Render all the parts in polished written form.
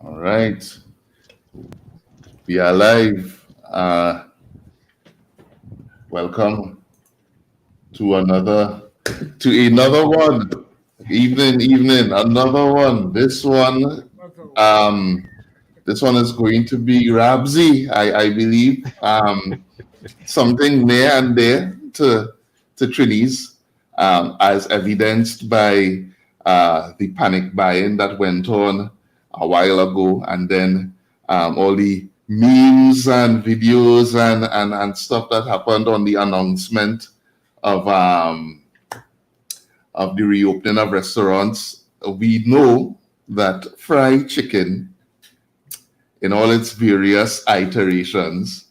All right, we are live. Welcome to another one. Evening, another one. Um, this one is going to be Rabzi, I believe. Something near and there to Trini's, as evidenced by the panic buying that went on a while ago, and then all the memes and videos and stuff that happened on the announcement of the reopening of restaurants. We know that fried chicken in all its various iterations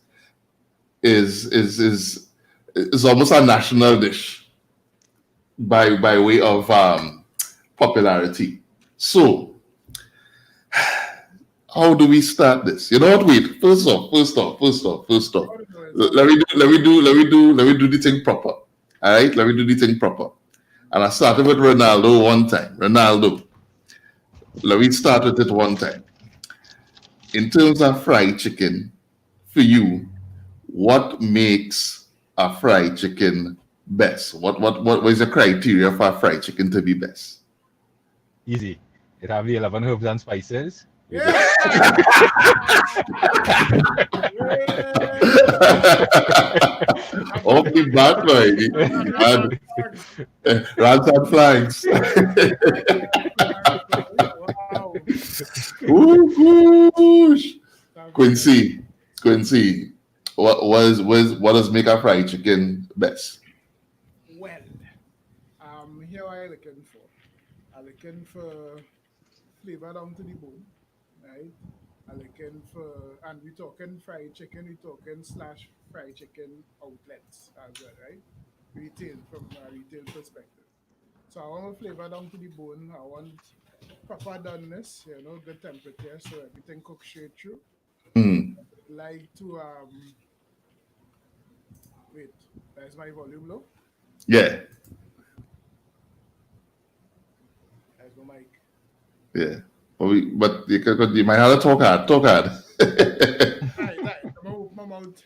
is is is is almost a national dish by way of popularity. So how do we start this? You know what? Wait. First off. Let me do the thing proper. All right. Let me do the thing proper. And I started with Ronaldo one time. Ronaldo. Let me start with it one time. In terms of fried chicken, for you, what makes a fried chicken best? What is the criteria for a fried chicken to be best? Easy. It have the 11 herbs and spices. Yeah. Off the bat, man. Rats and flags. Wow. Whoosh. Quincy, what does make a fried chicken best? Well, here I looking for. I'm looking for flavor down to the bone, right? I'm looking for, and we talking fried chicken, we talking slash fried chicken outlets as well, right? Retail from a retail perspective. So I want flavor down to the bone. I want proper doneness, good temperature, so everything cooks straight through. Hmm. Like to wait, there's my volume low. Yeah, There's no mic. yeah. But you might have to talk hard. Talk hard. Right, right. I'm gonna open my mouth.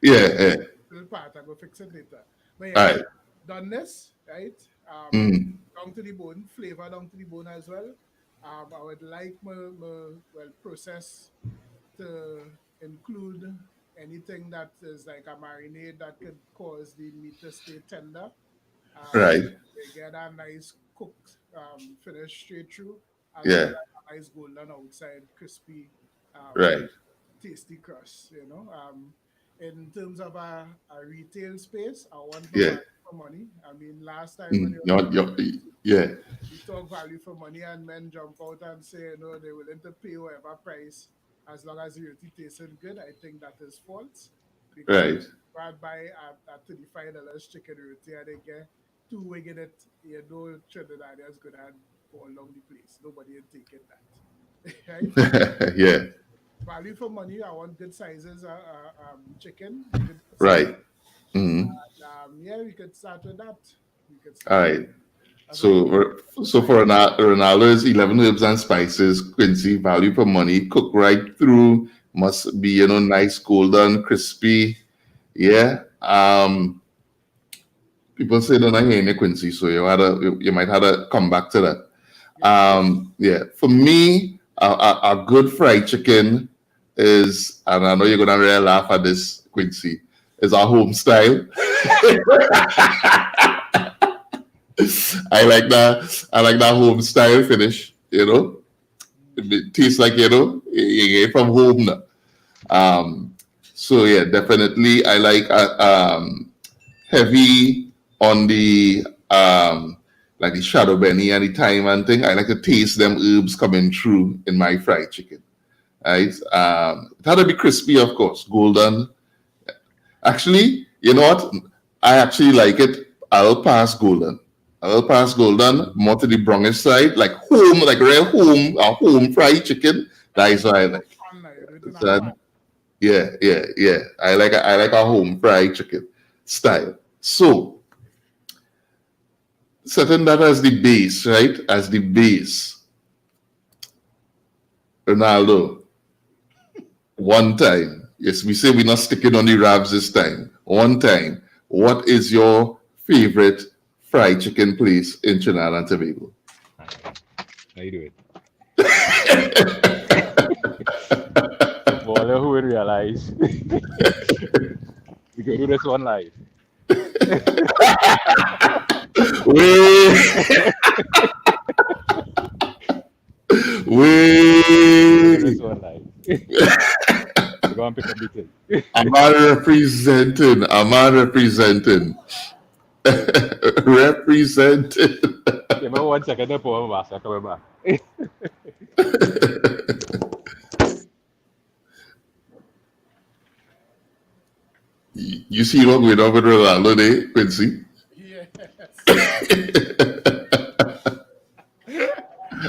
Yeah, yeah. Little part, I go fix it later. But All yeah, right. doneness, right? Mm. Down to the bone, flavor down to the bone as well. I would like my process to include anything that is like a marinade that could cause the meat to stay tender. Right. They get a nice cooked finish straight through, as well Yeah. as a nice golden outside, crispy, um, Right. tasty crust. In terms of a retail space, I want my Yeah. value for money. I mean, last time when Mm. Yeah. we talk value for money and men jump out and say, they're willing to pay whatever price as long as the roti tasted good, I think that is false because Right. I buy a $35 chicken roti and they get two wing in it, Trinidadians good and go along the place. Nobody is taking that. Right? Yeah. Value for money, I want good sizes chicken, good size. Right. Mm. Yeah, we could start with that. We could All start with right. that's my So for Ronaldo's 11 herbs and spices, Quincy, value for money, cook right through, must be, nice, golden, crispy. Yeah. People say don't hear any Quincy, so you might have to come back to that. yeah. Yeah. For me, a good fried chicken is, and I know you're gonna really laugh at this, Quincy, is our home style. I like that home style finish. It tastes like you get from home now. So yeah, definitely I like heavy on the like the shadow benny and the thyme and thing. I like to taste them herbs coming through in my fried chicken. Right? It had to be crispy, of course, golden. Actually, you know what? I actually like it. I'll pass golden. I'll pass golden more to the brownish side, like home, like real home, a home fried chicken. That is what I like. Pan now, you do it in a That- pan. yeah. I like a home fried chicken style. So setting that as the base, right? As the base. Ronaldo, one time. Yes, we say we're not sticking on the rabs this time. One time. What is your favorite fried chicken place in Trinidad and Tobago? How you doing? Footballer who would realize we could do this one live. Wait, We could do wait. this one live. We're going to pick up the thing. I'm not representing. I'm not representing. Representing. Give me 1 second to pull my mask. I'm coming back. You see what going on with Ronaldo there, Quincy? Yes.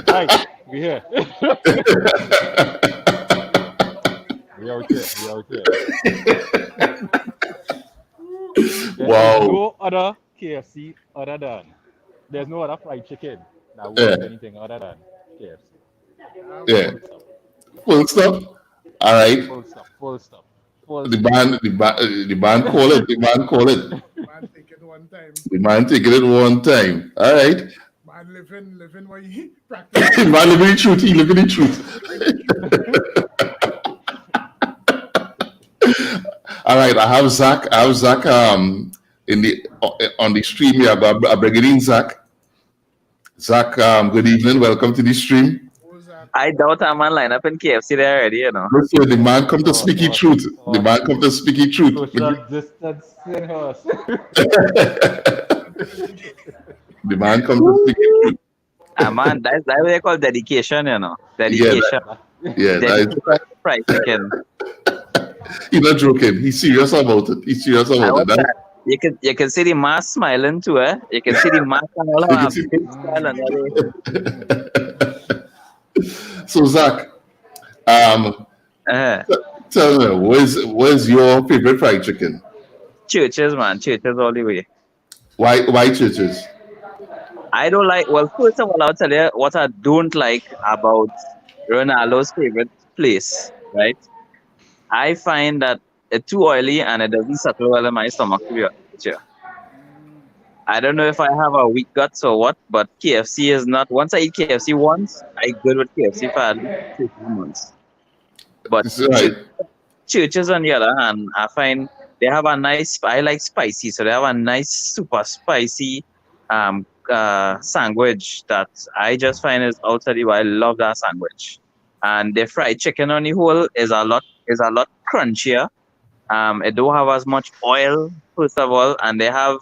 Right, we here. We out here. We out here. There Wow. is no other KFC other than. There's no other fried chicken that works Yeah. anything other than KFC. Yeah. Full stop. Full stop. All right. Full stop. Full stop. Full The stop. man call it. The man call it. Man, take it one time. The man taking it one time. All right. Man, living what he practice. Man, look at the truth. He look at the truth. All right. I have Zach. In the on the stream here. I bring it in, Zach. Zach, good evening. Welcome to the stream. Who's that? I doubt I'm on line up in KFC there already, you know. Look here, the man come to speak the truth. The man come to speak the truth. Social distancing us. The man come to speak the truth. Man, that's what they call dedication, you know. Dedication. Yeah, that Dedication to fried chicken. he's not joking. He's serious about it. He's serious I about want it. that. You can see the mask smiling too, eh? You can see the mask and all You of can that see- big smile and everything. So Zach, Uh-huh. tell me, where's your favorite fried chicken? Churches, man. Churches all the way. Why churches? I don't like, well, first of all, I'll tell you what I don't like about Ronaldo's favorite place, right? I find that it's too oily and it doesn't settle well in my stomach, to be honest with you. I don't know if I have a weak guts or what, but KFC is not. Once I eat KFC once, I good with KFC for at least 2 months. But This is right. churches, on the other hand, I find they have a nice. I like spicy, so they have a nice, super spicy sandwich that I just find is out of the world. I love that sandwich, and the fried chicken on the whole is a lot crunchier. It don't have as much oil, first of all, and they have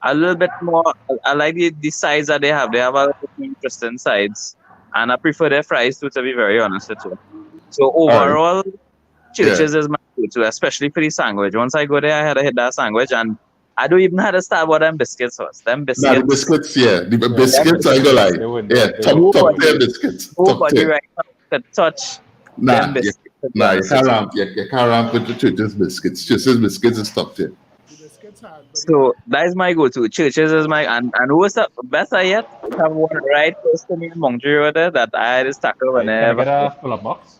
a little bit more. I like the sides that they have. They have a little bit more interesting sides, and I prefer their fries too, to be very honest with you. So overall, churches is my go-to, especially for the sandwich. Once I go there, I had to hit that sandwich, and I don't even have to start about them biscuits first. Them biscuits. Nah, the biscuits, yeah. The biscuits, I go They like, wouldn't. yeah, They top wouldn't. 10 biscuits. Top Nobody 10. right now could touch Nah, them biscuits. to be Nah, you honest can't with you. ramp. You can't ramp with the churches biscuits. Churches biscuits is top 10. The biscuits hard, but So that is my go-to. Churches is my and what's up better yet? I have one right close to me in Montreal there that I just tackle Can I whenever. get a full up box?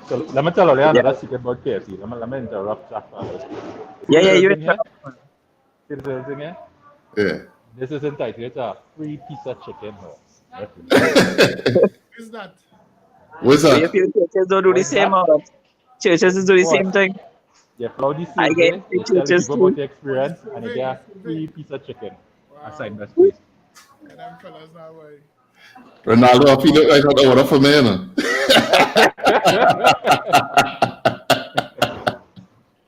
So let me tell you another secret about KFC. Let me interrupt Jack. Yeah, you See the little thing here? Yeah. This is entitled. It's a free piece of chicken. is that? What's So you that? feel churches don't do the same or churches do the same thing? You follow the I same get way, the you tell churches people about too. the experience, and you get a free piece of chicken. Wow. Aside best please. And them fellas now, boy. Ronaldo, I feel like I got order for me, you know.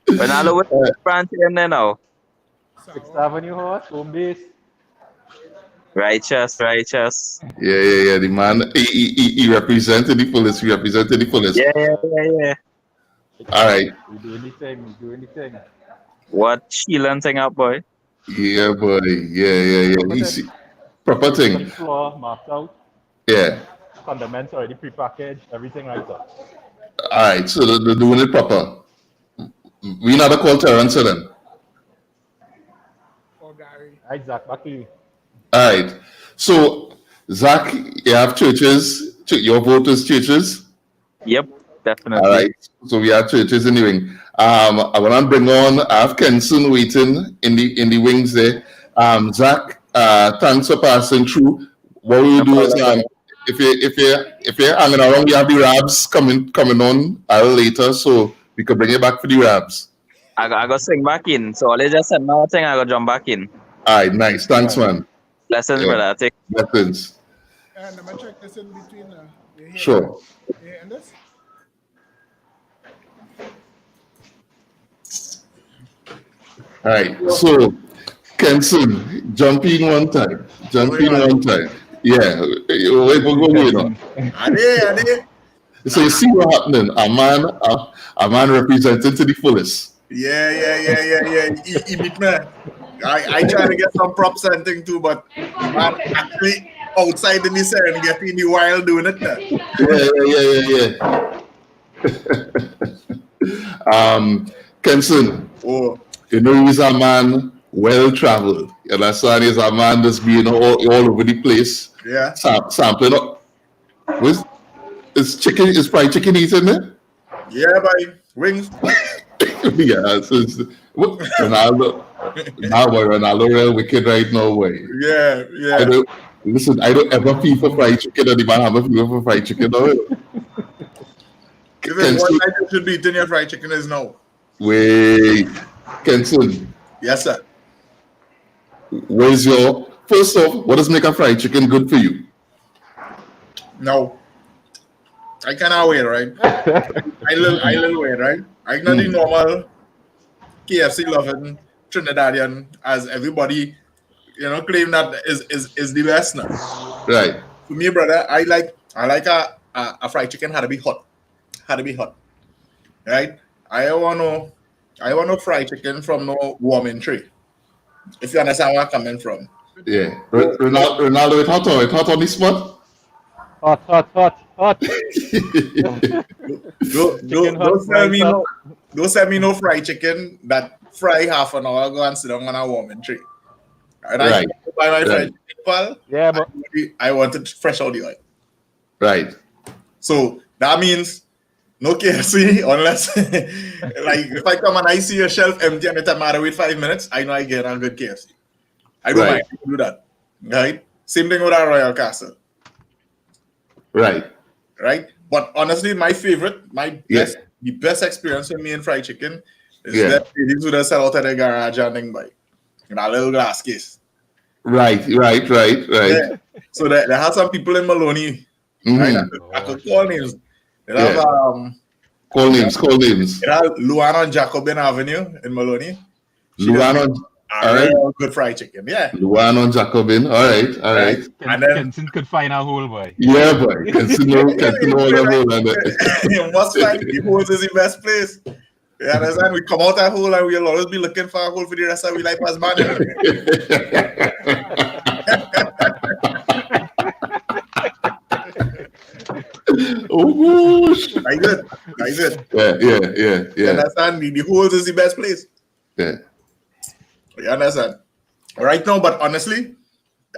Ronaldo with France in there now. Sixth Sour. Avenue horse, home base. Righteous. Yeah. The man, he represented the fullest. He represented the fullest. Yeah. All right. We do anything. What Sheelan thing up, boy? Yeah, boy. Yeah. He's proper The thing. floor marked out. Yeah. Condiments already prepackaged. Everything right there. All right. So they're doing it proper. We not a call Terrence then. Or Gary. Right, Zach, back to you. All right. So Zach, you have churches Your vote is churches. Yep, All definitely. right. So we have churches in the wing. I want to bring on. I have Kenson waiting in the wings there. Zach, thanks for passing through. What we will No do is problem. if you're hanging around, we have the rabs coming on a little later, so we could bring you back for the rabs. I got swing back in. So I'll just send my thing. I got jump back in. All right, nice. Thanks, man. Lessons, Yeah. brother. Take. Lessons. And I'm gonna check this in between. You hear Sure. You hearing this? All right. So, Kenson, jump in one time. Jump in one time. Yeah. Wait, wait, on. Ade. So you see what happening? A man represented to the fullest. Yeah. He beat me. I try to get some props and thing too, but man actually outside in the Serengeti in the wild doing it there. Yeah. Kenson, Oh, you know he's a man well traveled. You understand? He's a man that's been all over the place. yeah. Sampling up. Is fried chicken eating there? Yeah, boy. Wings. Yeah. Ronaldo. Now boy, Ronaldo real wicked right now, boy. Yeah. I don't ever feel for fried chicken and the man have a feel for fried chicken now. Even one night you should be eating your fried chicken is now. Wait, Kenson, Yes, sir. where's your first off? What does make a fried chicken good for you? No. I cannot wait, right? I little wait, right? I not the normal KFC loving Trinidadian as everybody, claim that is the best now. Right. For me, brother, I like a fried chicken had to be hot. Right? I want no fried chicken from no warming tray. If you understand where I'm coming from. Yeah. Ronaldo, it's hot on this spot. Hot. Don't send me no fried chicken that fry half an hour ago and sit down on a warming tray. And Right. I buy my fried chicken, pal. Yeah, but I want it fresh out the oil. Right. So that means no KFC unless like if I come and I see a shelf empty and it's a matter with 5 minutes, I know I get a good KFC. I don't mind to do that. Right? Same thing with our Royal Castle. Right. But honestly, my favorite, the best experience with me in fried chicken is that ladies who just sell out at the garage and thing by in a little glass case. Right. Yeah. So there are some people in Maloney. Right? I could call names. They have Call names. They have Luana and Jacobin Avenue in Maloney. Luana. All right. Good fried chicken. Yeah. Luana and Jacobin. All right. And then Kenson could find a hole, boy. Yeah, boy. Kenson know whatever. You must find the holes is the best place. You understand? We come out that hole and we'll always be looking for a hole for the rest of our life as man. Oh gosh. I good. Yeah. You understand? The holes is the best place. Yeah. You understand? Right now, but honestly,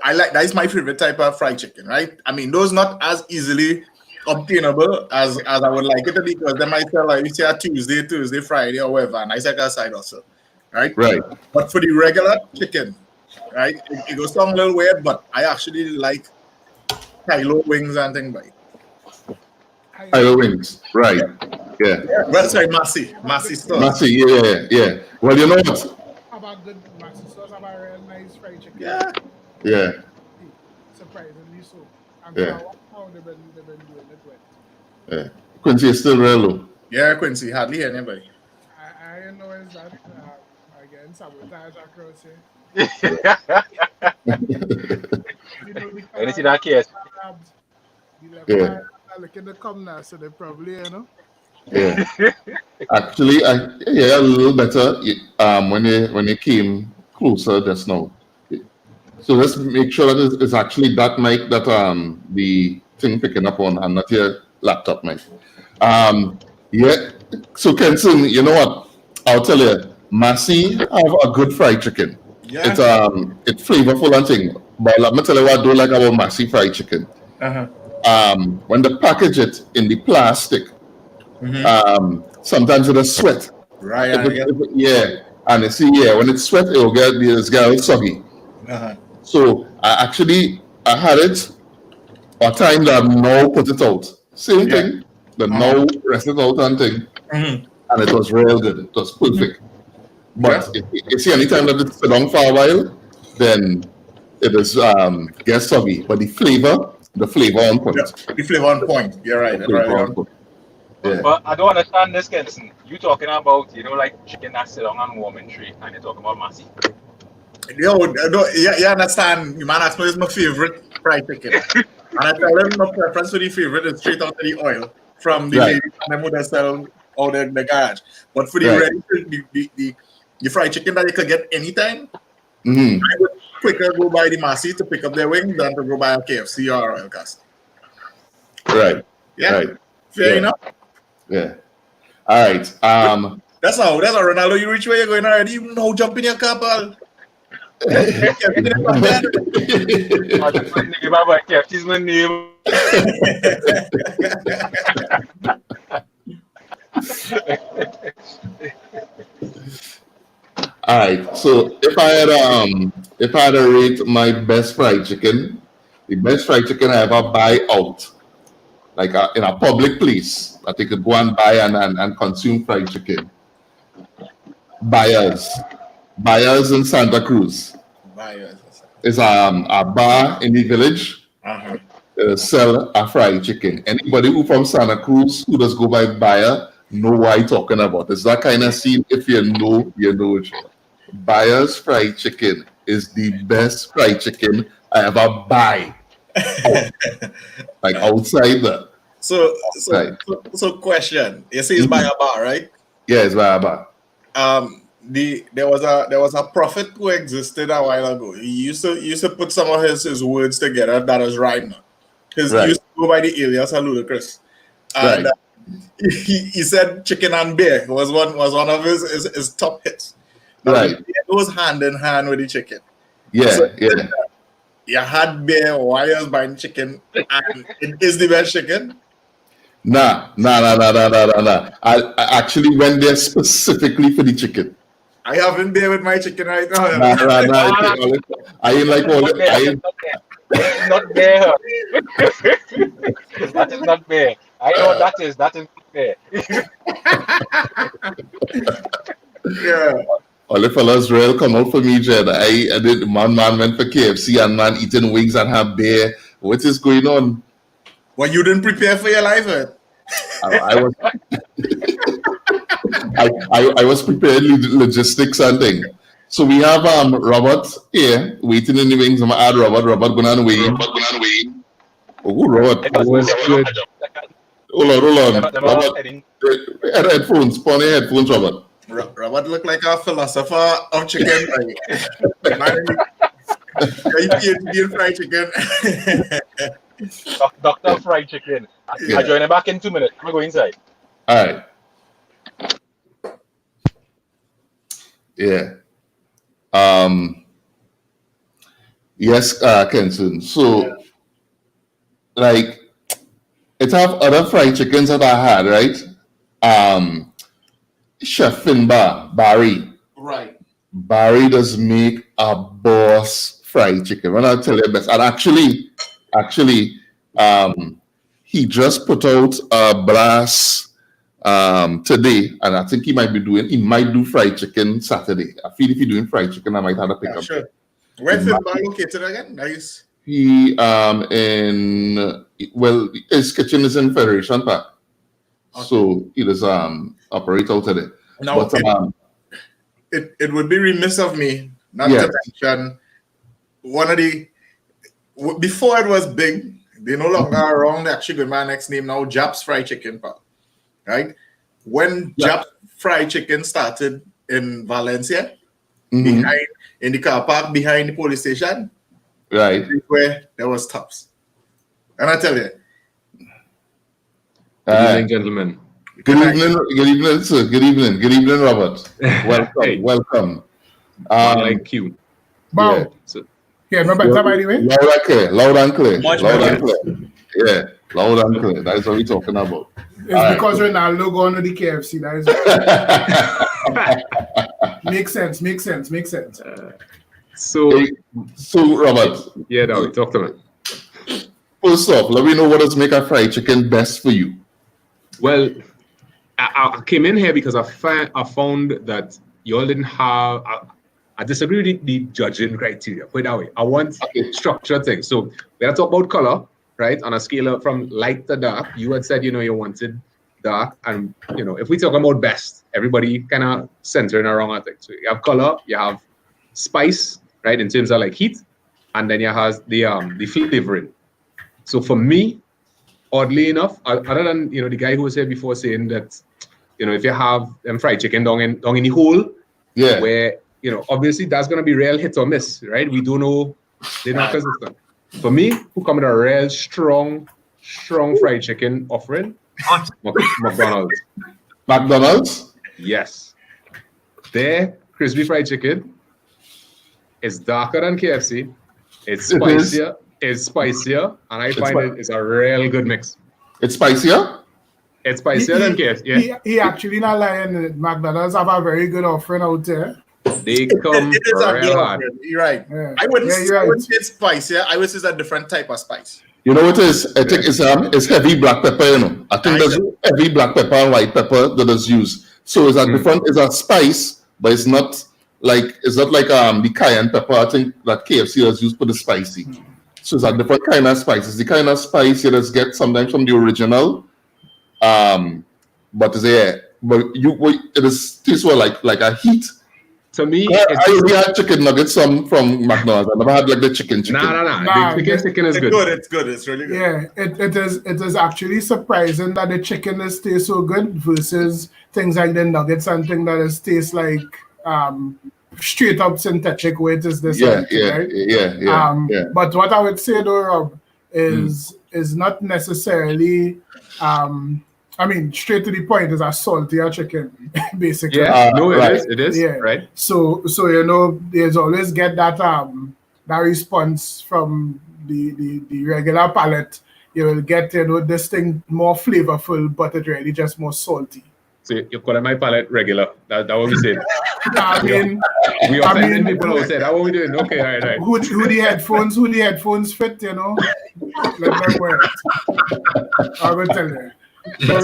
that is my favorite type of fried chicken, right? I mean, those not as easily obtainable as I would like it to be because they might sell like you say a Tuesday, Friday, or whatever, and I set aside also. Right? But for the regular chicken, right? It goes sound a little weird, but I actually like Kylo wings and things like Kylo wings, right? Yeah. Well, sorry, Massey stuff. Massey, yeah. Well, you know what? About good Massey sauce, about real nice fried chicken. Yeah. Surprisingly so. And how they've been doing it well. Yeah. Quincy is still real low. Yeah, Quincy, hardly hear anybody. I know is that again sabotage across here. I didn't see that case. Looking to come now, so they probably, Yeah. Actually, a little better when you came closer just now. So let's make sure that it's actually that mic that the thing picking up on and not your laptop mic. Yeah. So Kenson, you know what? I'll tell you, Massey have a good fried chicken. Yeah. It's flavorful and thing. But let me tell you what I don't like about Massey fried chicken. when they package it in the plastic, sometimes it'll sweat. Right. Yeah, and you see, when it's sweat, it will get all soggy. So I had it a time that now put it out. Same thing. The now rest it out and thing. And it was real good. It was perfect. But if you see, anytime that it's sit down for a while, then it is gets soggy. But the flavor on point. Yeah, the flavor on point. You're right. Yeah. But I don't understand this, Kenson. You talking about, like chicken that's sit on warming tree, and you're talking about massy. Yo, you understand? The man asked me, "Is my favorite fried chicken?" And I tell him my preference for the favorite is straight out of the oil from the lady and them would sell out in the garage. But for the ready, the fried chicken that you could get anytime, I would quicker go buy the Massey to pick up their wings than to go buy a KFC or Royal Cast. Right. Yeah. Right. Fair enough. Yeah. All right. That's how Ronaldo, you reach where you're going already. You know, jump in your car, pal. KFC's my name. All right. So if I had to rate my best fried chicken, the best fried chicken I ever buy out, like in a public place that they could go and buy and consume fried chicken. Buyers in Santa Cruz. It's a bar in the village. Sell a fried chicken. Anybody who from Santa Cruz who does go by buyer know what I'm talking about. It's that kind of scene. If you know it. Buyer's fried chicken is the best fried chicken I ever buy. Like outside the. So question. You say it's by a bar, right? Yeah, it's by a bar. There was a prophet who existed a while ago. He used to put some of his words together that is rhyme. Because he used to go by the alias of Ludacris. And he said chicken and beer was one of his top hits. Now, it goes hand in hand with the chicken. Yeah, so, you had beer while you was buying chicken, and it is the best chicken. Nah. I actually went there specifically for the chicken. I haven't there with my chicken right now. I ain't like all it. I ain't not there. That is not fair. I know what that is. That is not fair. Yeah. All the fellas real come out for me, Jed. I did man went for KFC and man eating wings and have beer. What is going on? Well, you didn't prepare for your life, I was I was preparing logistics and things. So we have Robert here waiting in the wings. I'm gonna add Robert. Robert going on wait. Oh, Robert. Good. Hold on. Robert, headphones. Put on your headphones, Robert. Robert look like a philosopher of chicken. PhD in fried chicken. Dr. Fried Chicken. I'll join him back in 2 minutes. I'm going to go inside. All right. Yeah. Yes, Kenson. So, like, it have other fried chickens that I had, right? Chef Finbar, Barry. Right. Barry does make a boss fried chicken. When I tell you best, and actually, he just put out a blast today, and I think he might do fried chicken Saturday. I feel if he's doing fried chicken, I might have to pick up. Sure. Where's Finbar located again? Nice. He his kitchen is in Federation Park. Okay. So he does operate out of there. Now, but, it would be remiss of me not to mention one of the before it was big, they no longer around. Actually, good man next name now, Jap's Fried Chicken Park. Right? When Jap's Fried Chicken started in Valencia, behind in the car park behind the police station, right, where there was tops. And I tell you, good evening, gentlemen. Good evening, sir. Good evening, Robert. Welcome, welcome. Thank you. Wow. Yeah, no better, by the way. Loud and clear. Much loud better. and clear. Yeah. Loud and clear. That's what we're talking about. It's All right. because Ronaldo going to the KFC. That is makes sense. So, So, Robert, yeah, no, talk to me. first off, let me know what does make a fried chicken best for you. Well, I came in here because I found that you all didn't have. I disagree with the judging criteria. Put it that way. I want structured things. So when I talk about color, right, on a scale from light to dark, you had said you wanted dark, and if we talk about best, everybody kind of centering around I think. So you have color, you have spice, right, in terms of like heat, and then you have the flavoring. So for me, oddly enough, other than the guy who was here before saying that, if you have fried chicken down in the hole, Yeah. where obviously that's gonna be real hit or miss, right? We don't know, they're not consistent. For me, who come with a real strong fried chicken offering, McDonald's. McDonald's? Yes, their crispy fried chicken is darker than KFC. It's spicier. It's spicier, and I find it's a real good mix. It's spicier? It's spicier than KFC. Yeah. He actually not lying. McDonald's have a very good offering out there. They come It is a real good hard. offering. You're right. Yeah. I wouldn't right. say it's spicier. I would say it's a different type of spice. You know what it is? I think it's heavy black pepper, I think there's heavy black pepper and white pepper that is used. So it's a different, it's a spice, but it's not like the cayenne pepper I think that KFC has used for the spicy. So it's a different kind of spice. It's the kind of spice you just get sometimes from the original. But it tastes well like a heat. To me, I only had chicken nuggets from McDonald's. I never had like the chicken. Nah. The chicken is good. It's good. It's really good. Yeah, it is actually surprising that the chicken tastes so good versus things like the nuggets and things that taste like straight up synthetic way it is this right? Yeah. But what I would say though, Rob, is not necessarily straight to the point, is a saltier chicken, basically. Yeah, right. It is, yeah. Right. So there's always get that that response from the regular palate. You will get this thing more flavorful, but it really just more salty. So you're calling my palate regular. That what we say. We are offending people who say that what we doing. Okay, all right. Who the headphones fit, Let them wear it. I will tell you. But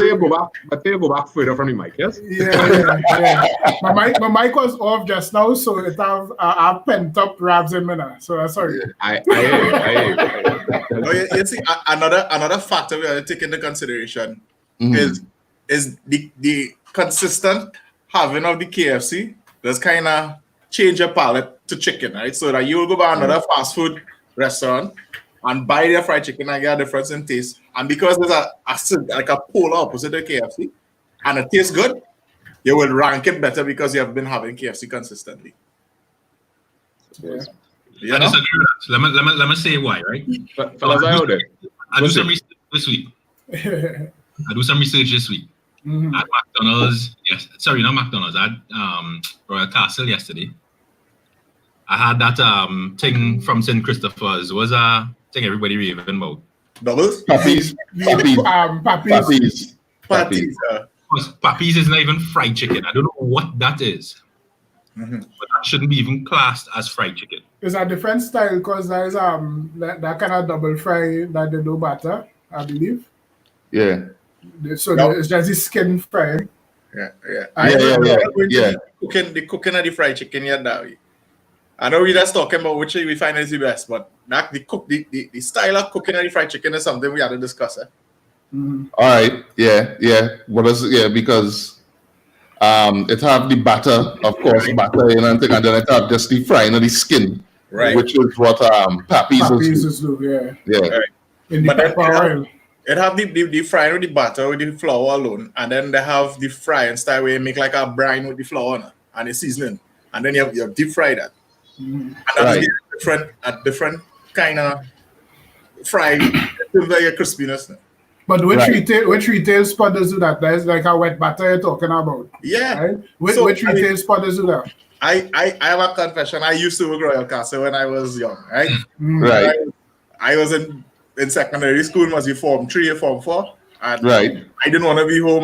you go back further from the mic, yes? Yeah. My mic was off just now, so it have pent up rabs in me now. So that's sorry. I You see, another factor we have to take into consideration is the consistent having of the KFC does kind of change your palate to chicken, right? So that you will go by another fast food restaurant and buy their fried chicken and get a difference in taste. And because there's a polar opposite of KFC and it tastes good, you will rank it better because you have been having KFC consistently. Yeah. I disagree with that. Let me say why, right? I do some research this week. At McDonald's, not McDonald's. At Royal Castle yesterday. I had that thing from St. Christopher's. Was a thing everybody raving about. Doubles? Pappies. Pappies is not even fried chicken. I don't know what that is. But that shouldn't be even classed as fried chicken. It's a different style because there's that kind of double fry that they do butter, I believe. Yeah. So it's just the skin fry. Yeah. The cooking of the fried chicken here that way. I know we're just talking about which we find is the best, but the style of cooking of the fried chicken is something we had to discuss. All right. Yeah. Because it have the batter, of course, batter and then it have just the frying of the skin, right? Which is what Pappies do. Yeah. Right. In the pepper oil. It have the frying with the batter with the flour alone, and then they have the frying style where you make like a brine with the flour and the seasoning, and then you deep fry that. And that's a different kind of fried like crispiness. But which retail spot does do that? That is like a wet batter you're talking about. Yeah. Right? Which retail spot does do that? I have a confession. I used to work Royal Castle when I was young, right? Right. I was in in secondary school must be Form 3 or Form 4. And Right. I didn't want to be home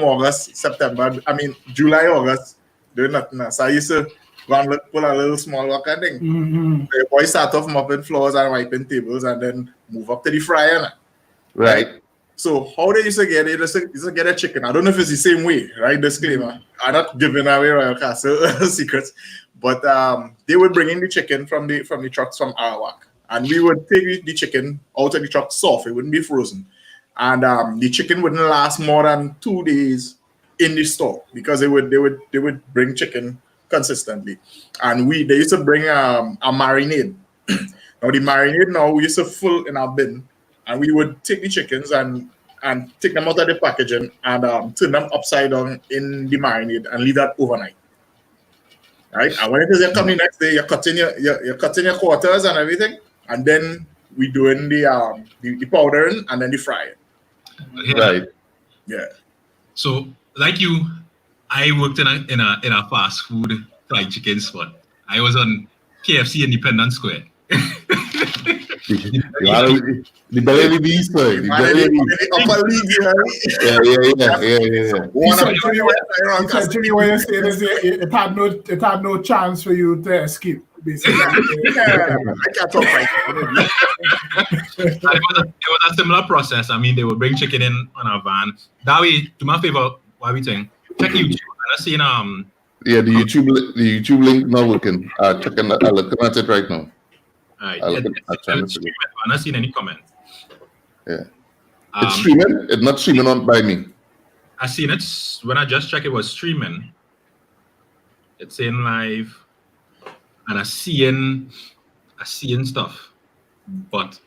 July, August, doing nothing else. So I used to go and pull a little small work and thing. The boys start off mopping floors and wiping tables and then move up to the fryer. Right. So how they used to get it? They used to get a chicken. I don't know if it's the same way, right? Disclaimer. I'm not giving away Royal Castle secrets, but they would bring in the chicken from the trucks from Arawak, and we would take the chicken out of the truck soft. It wouldn't be frozen, and the chicken wouldn't last more than 2 days in the store because they would bring chicken consistently, and they used to bring a marinade. Now the marinade we used to fill in our bin. And we would take the chickens and take them out of the packaging and turn them upside down in the marinade and leave that overnight. Right? And when it is coming next day, you're cutting your quarters and everything, and then we doing the powdering and then the frying. Right. Yeah. So, like you, I worked in a fast food fried chicken spot. I was on KFC Independent Square. The belly beast, right? The belly beast. Upper league, Yeah. Essentially, what you're saying is it had no chance for you to escape, basically. I can't talk right. It was a similar process. I mean, they would bring chicken in on a van. That way, do my favor, what are we saying? Check YouTube. I've seen Yeah, the YouTube link not working. Checking that. I'm looking at it right now. Alright. I'm not seeing any comments. Yeah. It's streaming. It's not streaming on by me. I seen it when I just checked. It was streaming. It's saying live, and I seeing stuff, but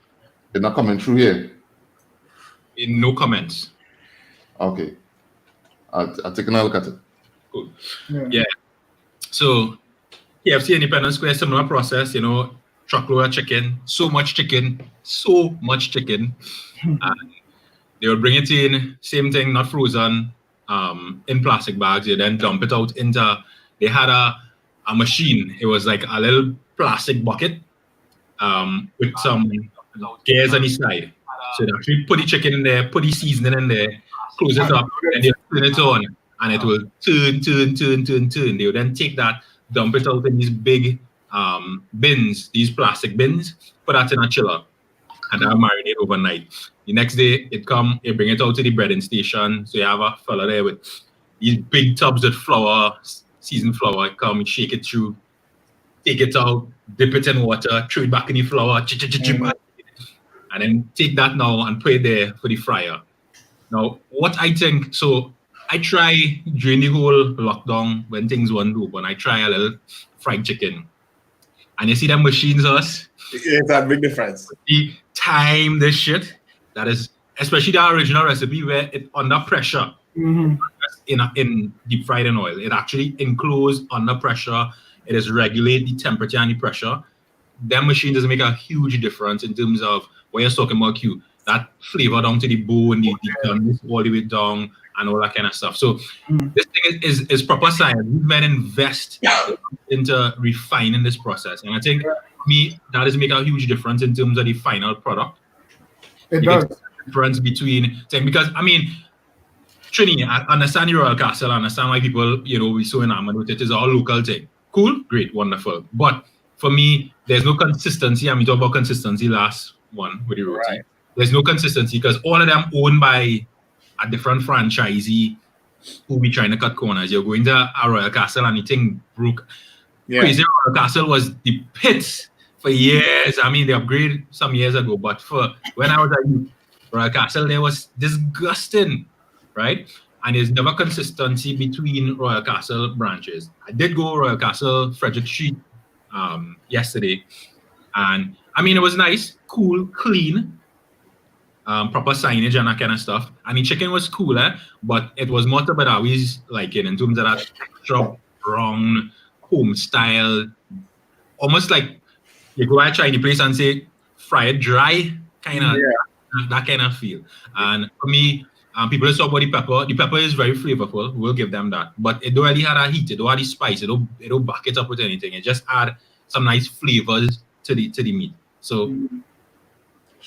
it's not coming through here. No comments. Okay. I'll take another look at it. Cool. Yeah. So KFC Independence Square, similar process, truckload of chicken, so much chicken. And they would bring it in, same thing, not frozen, in plastic bags. They then dump it out they had a machine. It was like a little plastic bucket with some gears on the side. So they actually put the chicken in there, put the seasoning in there, close it up, and they turn it on, and it will turn. They would then take that, dump it out in these big bins, these plastic bins, put that in a chiller, and then marinate overnight. The next day, they bring it out to the breading station. So you have a fella there with these big tubs with flour, seasoned flour. Come, shake it through, take it out, dip it in water, throw it back in the flour, and then take that now and put it there for the fryer. Now, what I think, so I try during the whole lockdown when things weren't open, I try a little fried chicken. And you see them machines, it's a big difference. The time, this shit, that is, especially the original recipe where it's under pressure in deep fried in oil. It actually enclosed under pressure. It is regulate the temperature and the pressure. Them machine does make a huge difference in terms of what you're talking about, Q. That flavor down to the bone, the guns all the way down, and all that kind of stuff. So this thing is proper science. These men invest into refining this process. And I think for me, that is make a huge difference in terms of the final product. It does. Difference between things, because I mean, Trini, I understand the Royal Castle, I understand why people, we so enamored with it. It's all local thing. Cool, great, wonderful. But for me, there's no consistency. I mean, talk about consistency last one with the roti. Right. There's no consistency because all of them owned by a different franchisee who be trying to cut corners. You're going to a Royal Castle and the thing broke. Yeah. Crazy Royal Castle was the pit for years. I mean, they upgraded some years ago, but for when I was at Royal Castle, there was disgusting, right? And there's never consistency between Royal Castle branches. I did go Royal Castle, Frederick Street yesterday, and I mean, it was nice, cool, clean. Proper signage and that kind of stuff. And the chicken was cooler, but it was more about always like in terms of that extra brown, home style, almost like you go at a Chinese place and say fry it dry, kind of that kind of feel. And for me, people talk about the pepper. The pepper is very flavorful. We'll give them that, but it don't really have a heat. It don't have the spice. It don't back it up with anything. It just add some nice flavors to the meat. So.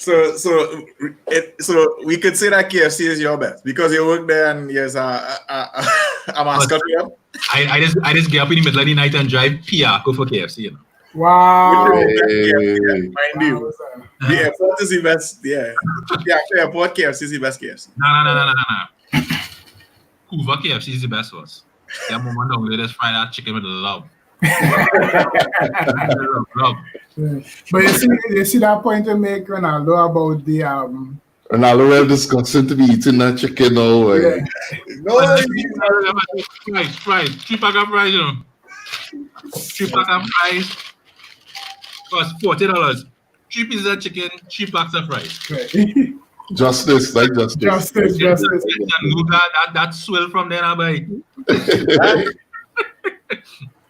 So we could say that KFC is your best because you work there and there's a mascot for you. I just get up in the middle of the night and drive Piaco for KFC, you know. Wow. Mind you. The airport is the best. Yeah. The airport KFC is the best KFC. No. Hoover KFC is the best for us. Yeah, mama down there, just fry that chicken with love. Love. But you see that point you make, Ronaldo, about the Ronaldo well discussing to be eating that chicken now. yeah. No, Fries. 3 pack of fries, you know. 3 pack of fries cost $40. 3 pieces of chicken, 3 packs of fries. Right. Justice. Justice. That swill from there, now, boy.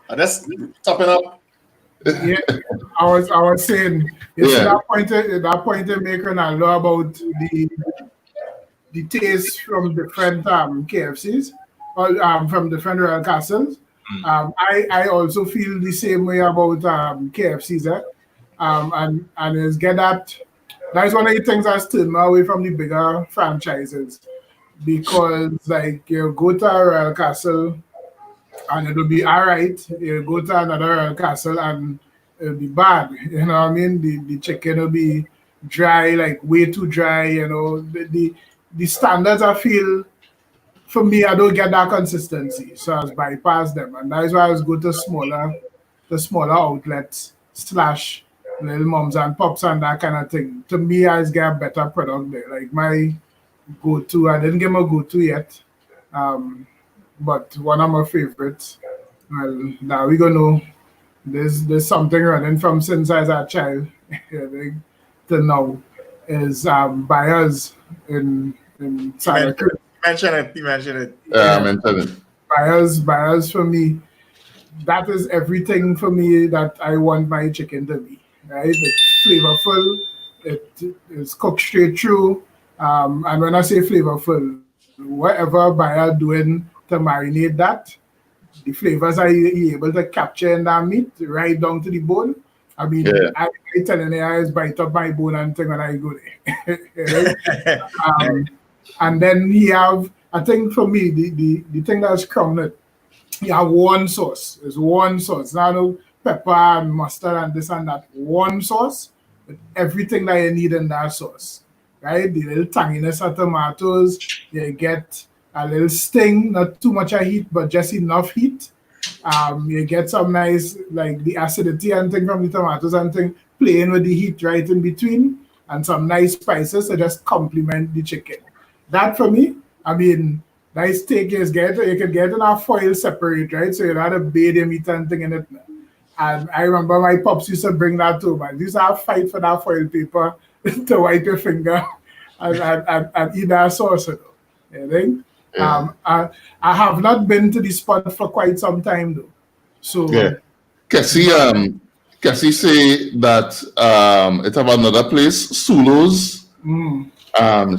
that's topping up. Yeah, I was saying, you see that point you make, Ronaldo, about the taste from different KFCs or from different Royal Castles. I also feel the same way about KFCs, and it's get that's one of the things that's turned me away from the bigger franchises, because like you go to a Royal Castle and it'll be all right. You go to another Royal Castle and it'll be bad. You know what I mean? The chicken will be dry, like way too dry. You know, the standards I feel, for me, I don't get that consistency, so I bypass them, and that's why I go to smaller outlets / little moms and pops and that kind of thing. To me, I just get a better product there. Like my go-to, I didn't get my go-to yet, but one of my favorites. Well, now we gonna know there's something running from since I was a child to now is Buyers in Santa Cruz. You mentioned it. Yeah, I mentioned it. Buyers for me, that is everything for me that I want my chicken to be. Right? It's flavorful. It is cooked straight through. And when I say flavorful, whatever buyer doing to marinate that, the flavors are able to capture in that meat right down to the bone. I mean, I telling you, I just bite up my bone and thing when I go there. And then you have, I think for me, the thing that's crowned, you have one sauce. There's one sauce. Now, no pepper and mustard and this and that. One sauce with everything that you need in that sauce. Right? The little tanginess of tomatoes, you get a little sting, not too much of heat, but just enough heat. You get some nice, like the acidity and thing from the tomatoes and thing, playing with the heat right in between, and some nice spices to just complement the chicken. That for me, I mean, nice steak you can get in a foil separate, right? So you don't have to bathe your meat and thing in it. And I remember my pops used to bring that too, man. Used to have fight for that foil paper to wipe your finger and eat that sauce. You think? I have not been to the spot for quite some time though. So Cassie say that it have another place, Sulo's.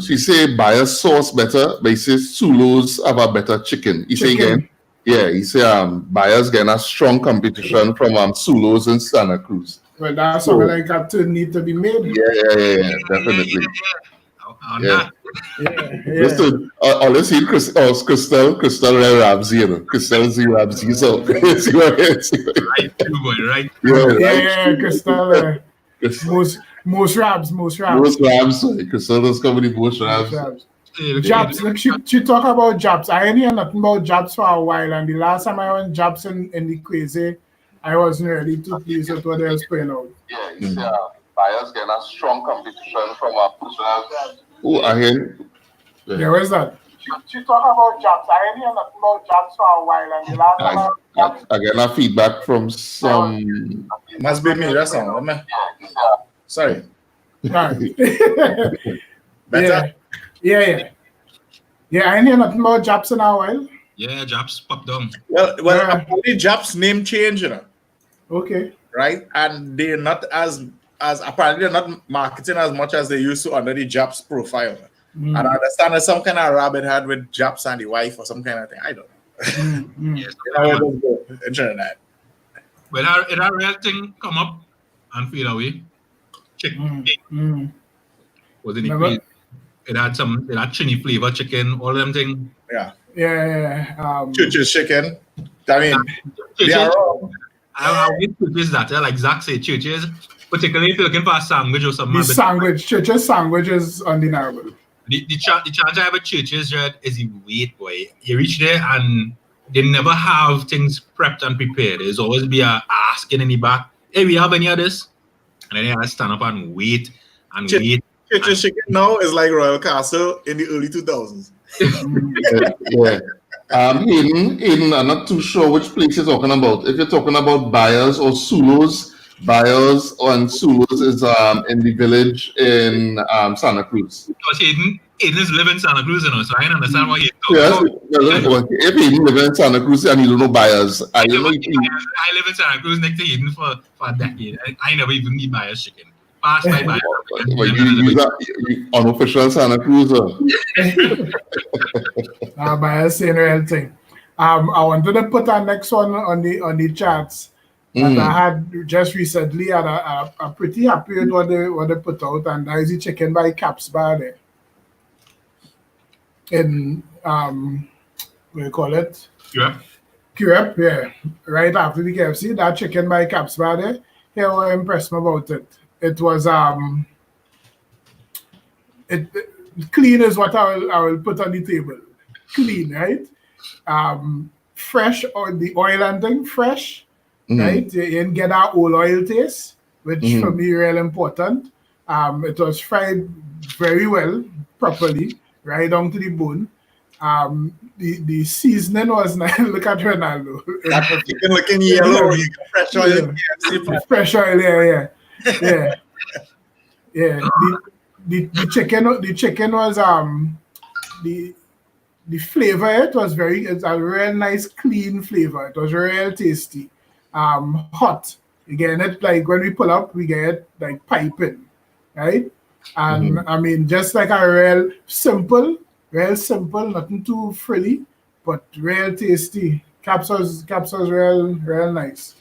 She say buy sauce better, but he says Sulo's have a better chicken. He say again, he say buyers getting a strong competition from Sulo's in Santa Cruz. Well, that's something like that to need to be made. Yeah, definitely. Listen, let's see Crystal Ramsey, you know. Crystal Z Ramsey, so Right. Yeah, Crystal. Most rabs. Crystal does come with most rabs. Jobs. Look, she talk about jobs. I ain't hear nothing about jobs for a while, and the last time I went jobs in the crazy, I wasn't really too pleased with what they was putting out. Buyers getting a strong competition from I hear. Yeah, where's that? She talk about jobs. I ain't hear nothing about jobs for a while, and the last time I get a feedback from some. Must be me. That's all. Sorry. Better. Yeah. I ain't hear nothing about jobs in a while. Yeah, Japs popped down. Well, apparently Japs name change, you know. Okay. Right, and they're not as apparently they're not marketing as much as they used to under the Japs profile. And I understand there's some kind of rabbit had with Japs and the wife or some kind of thing. I don't know. Yes, in Trinidad. Well, it a real thing come up and feel away. Chicken. Was in the Remember? place. It had chini flavor chicken, all them things. Yeah. Yeah. Church's chicken. I mean, they Churches, are wrong. I get churches that, like Zach said, churches, particularly if you're looking for a sandwich or something. The sandwich, Church's sandwich is undeniable. The challenge I have at churches, right, is the wait, boy. You reach there and they never have things prepped and prepared. There's always be a asking in the back, hey, we have any of this? And then they have to stand up and wait and wait. Church's chicken now is like Royal Castle in the early 2000s. Yeah. Hayden, I'm not too sure which place you're talking about. If you're talking about Byers or Sulos, Byers and Sulos is in the village in Santa Cruz. Because Hayden is living in Santa Cruz, you know, so I don't understand why he's Yes, talking about. if Hayden lives in Santa Cruz and you don't know Byers, I live in Santa Cruz next to Hayden for a decade. I never even eat Byers chicken. Pass by Byers. But you unofficial Santa Cruz. Byers saying real thing. I wanted to put our next one on the chats. And I had just recently and I'm pretty happy with what they put out, and that is the chicken by Caps Bar there. In what do you call it? Ketchup, yeah. Right after the KFC, that chicken by Caps Bar there. Here what impressed me about it. It was clean is what I will put on the table. Clean, right? Fresh on the oil and thing, fresh. Right, you didn't get that old oil taste, which for me real important. It was fried very well, properly, right down to the bone. The seasoning was nice. Look at Ronaldo. That chicken looking yellow, you get fresh oil. Fresh oil, yeah. The chicken was the flavor. It's a real nice clean flavor. It was real tasty. Hot. You get it like when we pull up, we get it like piping, right? And I mean, just like a real simple, nothing too frilly, but real tasty. Caps was real nice.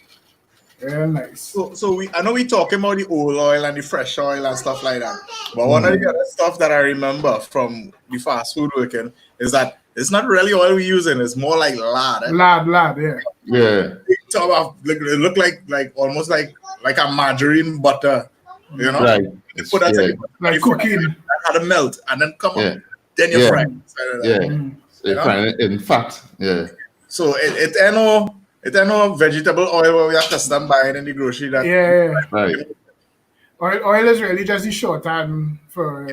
Real nice. So I know we talking about the old oil and the fresh oil and stuff like that. But one of the other stuff that I remember from the fast food working is that it's not really oil we're using, it's more like lard. Lard, yeah. Yeah. It look like almost like a margarine butter, you know? Right. You put that like cooking. Had to melt and then come up. Then you fry. You fry it in fat. Yeah. So it ain't no vegetable oil where we have custom buying in the grocery. Right. Oil is really just the shorthand for,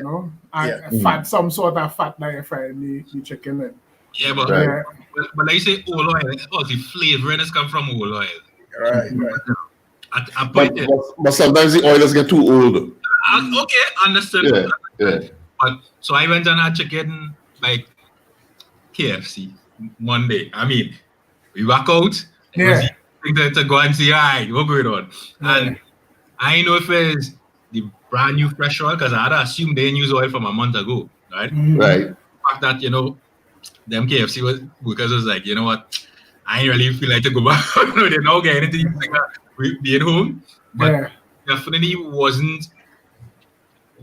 fat, some sort of fat that you fry the chicken in. Yeah, but like you say, old oil, all the flavoring has come from old oil. Right. But sometimes the oilers get too old. Okay, understood. Yeah. But so I went and had chicken like KFC Monday. I mean, we walk out. To go and see, all right, what's going on? And I know if it's the brand new fresh oil, because I had assumed they didn't use oil from a month ago, right? Right. The fact that, them KFC workers was like, you know what, I ain't really feel like to go back. They don't get anything being home. But definitely wasn't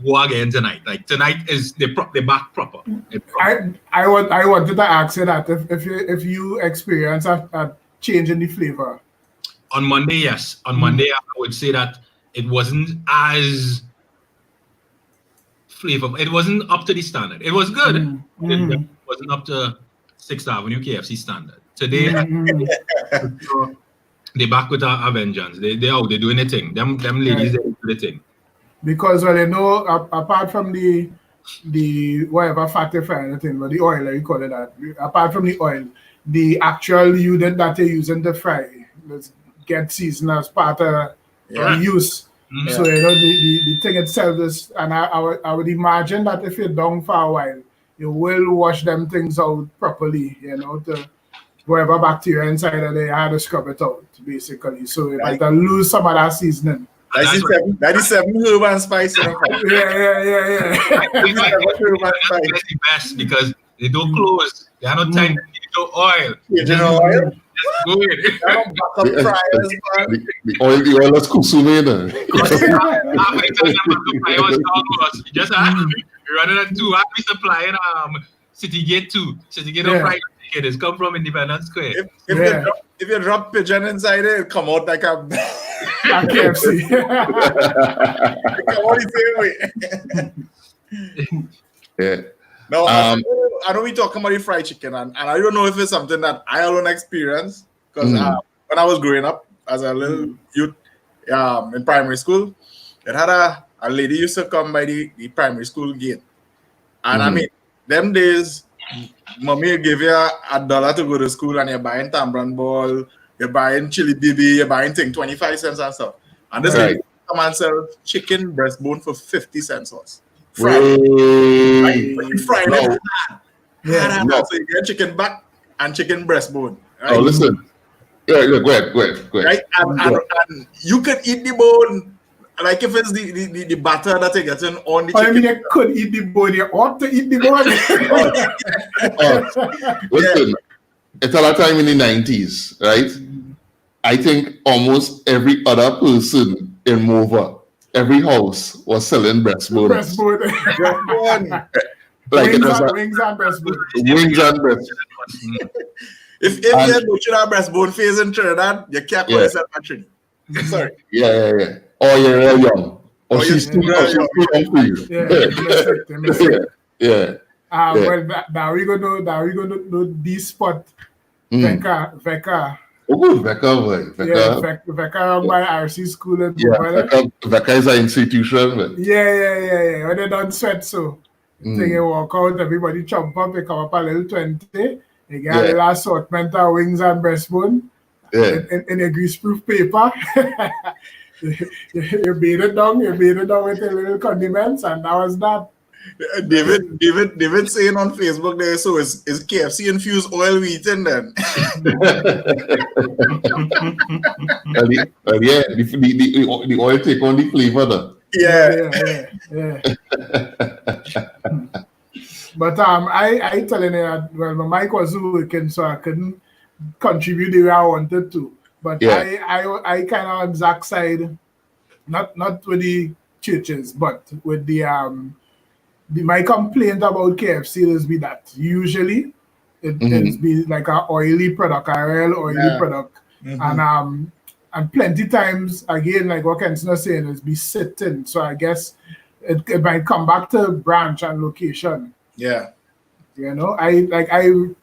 go again tonight. Like tonight is the back proper. I wanted to ask you that if you experience a change in the flavor. On Monday, yes. On Monday, I would say that it wasn't as flavorful. It wasn't up to the standard. It was good. It wasn't up to 6th Avenue KFC standard. Today, they back with a vengeance. They're doing the thing. Them ladies, they do the thing. Because apart from the whatever fat you fry anything, but the oil, you call it that. Apart from the oil, the actual unit that you're using to fry get seasoned as part of the use. So the thing itself is, and I would imagine that if you're down for a while, you will wash them things out properly, to whatever bacteria inside of there, you have to scrub it out, basically. So you might lose some of that seasoning. 97 herb and spice. Yeah. That's the best because they don't close. They have no time to need no oil. Oil. Go ahead. Backup fryers, man. The oil is consumed. You just rather than two, I'll be supplying Citygate 2. Citygate of fried chicken is come from Independence Square. If you drop pigeon inside it, it come out like a KFC. come out the same way. Yeah. No, I know we talking about the fried chicken, and I don't know if it's something that I alone experience, because when I was growing up as a little youth in primary school, it had a lady used to come by the primary school gate. And I mean, them days, mommy give you $1 to go to school, and you're buying tambran ball, you're buying chili bibi, you're buying thing 25 cents and stuff. And this lady come and sell chicken breastbone for 50 cents was. Fried. Fried it. So you get chicken back and chicken breastbone. Right? Oh, listen. Yeah, go ahead. Right? And you can eat the bone. Like if it's the batter that you get on the chicken. I mean, you could eat the bone. You ought to eat the bone. Listen, it's a lot of time in the 90s, right? I think almost every other person in Mova, every house was selling breastbone. Like wings and breastbone. Wings and breastbone. If you don't have breastbone phase in Trinidad, you can't call yourself a Trinidad. Sorry. Yeah. Or you're real young. Or she's too young for you. Yeah. Well, now we gonna know this spot. Veka. Oh, good, Veka. Veka my RC school and Veka is an institution. Man. Yeah. When they done sweat, so thing you walk out, everybody jump up, they come up a little 20. They get a little assortment of wings and breastbone. In a greaseproof paper. you beat it down with a little condiments, and that was that. David saying on Facebook there, so is KFC infused oil we eating then? The oil take on the flavor though. Yeah. But I telling you that, well, my mic was working, so I couldn't contribute the way I wanted to. But I kind of on Zach's side, not with the churches, but with the my complaint about KFC is be that usually it be like an oily product, a real oily product, and plenty times again, like what Ken's not saying, is be sitting. So I guess it might come back to branch and location. Yeah, you know, I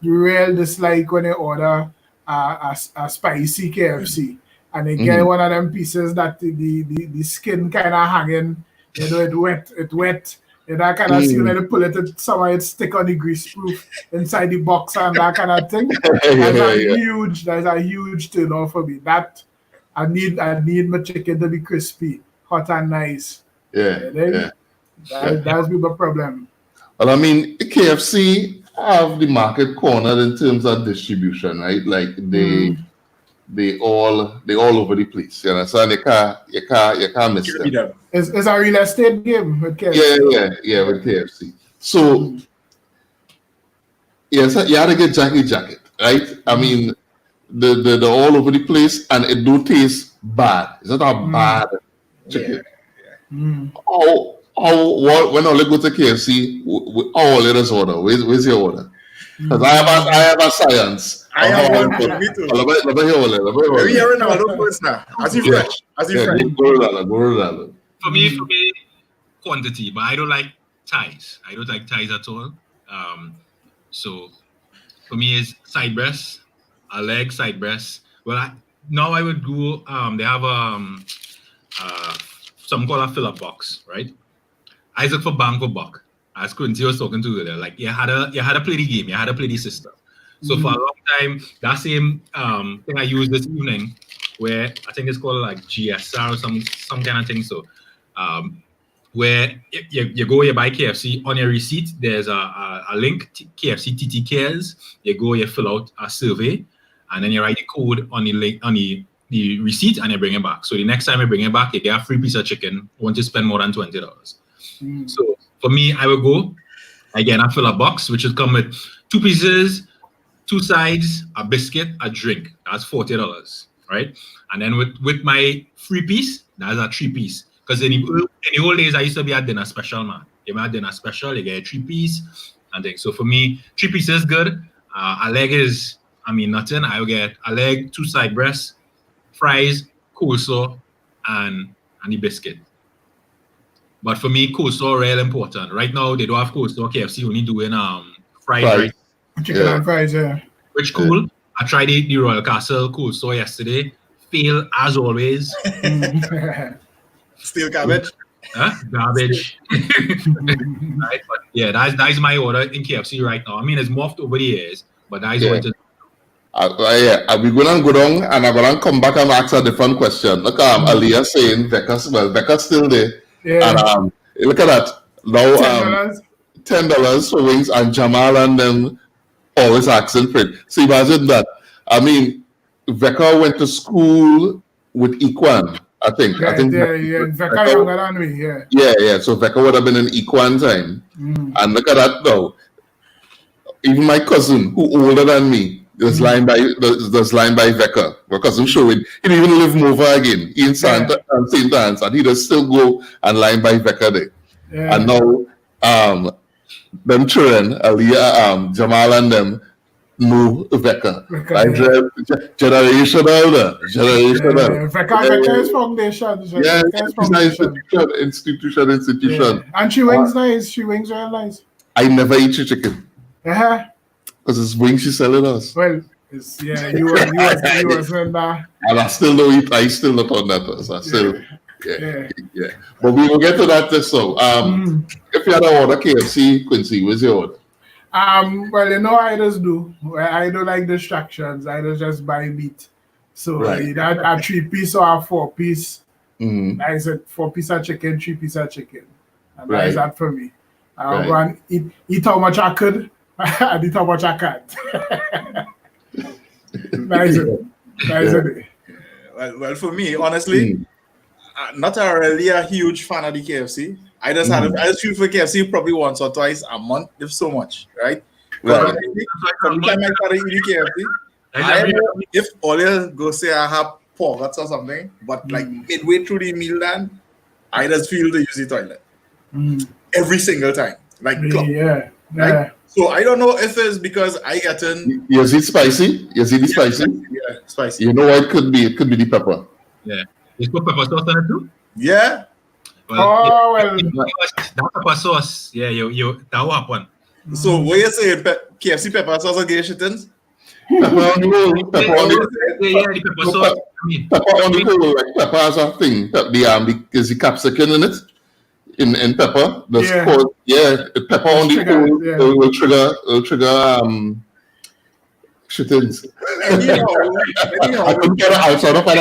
real dislike when they order a spicy KFC and they get one of them pieces that the skin kind of hanging, you know, it wet. And that kind of see when they pull it, somewhere it stick on the greaseproof inside the box and that kind of thing. That's a huge turn off for me. That I need my chicken to be crispy, hot and nice. That's been the problem. Well, I mean, KFC have the market cornered in terms of distribution, right? Like they all over the place. You understand? You can't miss them. It's a real estate game with KFC. Yeah, with KFC. So yes, you had to get jacket, right? I mean, the all over the place, and it do taste bad. It's not a bad chicken. When I go to KFC, all let us order. Where's your order? Because I have a science. I have one for me too. We're hearing a lot of now. As if fresh. For me, quantity, but I don't like thighs. I don't like thighs at all. So for me, it's side breasts, a leg, side breasts. Well, now I would go. They have something called a fill-up box, right? I look for bang for buck. As Quincy was talking to earlier, like you had to play the game, you had to play the system. So for a long time, that same thing I used this evening, where I think it's called like GSR or some kind of thing. So where you go, you buy KFC, on your receipt, there's a link, KFC TT Cares. You go, you fill out a survey, and then you write the code on the link on the receipt, and you bring it back. So the next time you bring it back, you get a free piece of chicken once you spend more than $20. So for me, I will go again. I fill a box, which would come with 2 pieces, 2 sides, a biscuit, a drink. That's $40, right? And then with my free piece, that's a 3-piece. Because in the old days, I used to be at dinner special, man. You had dinner special, you get a 3-piece and things. So for me, 3 pieces is good. A leg is, nothing. I'll get a leg, 2 side breasts, fries, coleslaw, and the biscuit. But for me, coleslaw real important. Right now, they don't have coleslaw. KFC only doing fries, right? Chicken and fries, yeah. Which cool. I tried the Royal Castle coleslaw yesterday. Fail as always. Still garbage. Garbage. Right? But yeah, that's my order in KFC right now. It's morphed over the years, but that's what it is. We're going to go down and I'm going to come back and ask a different question. Look, Aliyah saying Becca's still there. Yeah. And look at that. Now, $10 for wings, and Jamal and them always asking for it. So imagine that. Becca went to school with Equan, I think. Yeah, Becca younger than me, yeah. Yeah. So Becca would have been in Equan time. And look at that now. Even my cousin, who older than me, was lying by Becca. My cousin showing he didn't even live Mova again. He in St. Anne's, and he does still go and line by Becca there. Yeah. And now them children, Aliyah, Jamal and them know Becca. Generational. Becca is foundation. Institution. Yeah. And she wings nice. She wings real nice. I never eat your chicken. Because it's wings she's selling us. Well, you was in that. And I still don't eat. I still not on that. So I still, yeah. But we will get to that just so. If you had to order KFC, Quincy, where's your order? Well, I just do. I don't like distractions. I just buy meat. So either a 3-piece or a 4-piece. I said 4-piece of chicken, 3-piece of chicken. And that is that for me. I'll go and eat how much I could. And eat how much I can't. Nice it. Well, for me, honestly, not really a huge fan of the KFC. I just feel for KFC probably once or twice a month, if so much, right? Every time I try to eat the KFC, if Olia go say I have pockets or something, but like midway through the meal then, I just feel to use the toilet. Every single time. Like right? So I don't know if it's because I get in. Is it spicy? Yeah, spicy. You know what it could be? It could be the pepper. Yeah. You put pepper sauce on it too? Yeah. Well, that pepper sauce. Yeah, that will happen. So what you saying? KFC pepper sauce or gay shittins? Pepper on the whole. Pepper on the pepper sauce. Pepper on the whole, like pepper has a thing. Is the capsicum in it? In pepper, pepper on the whole will trigger shittins. I couldn't get it outside of an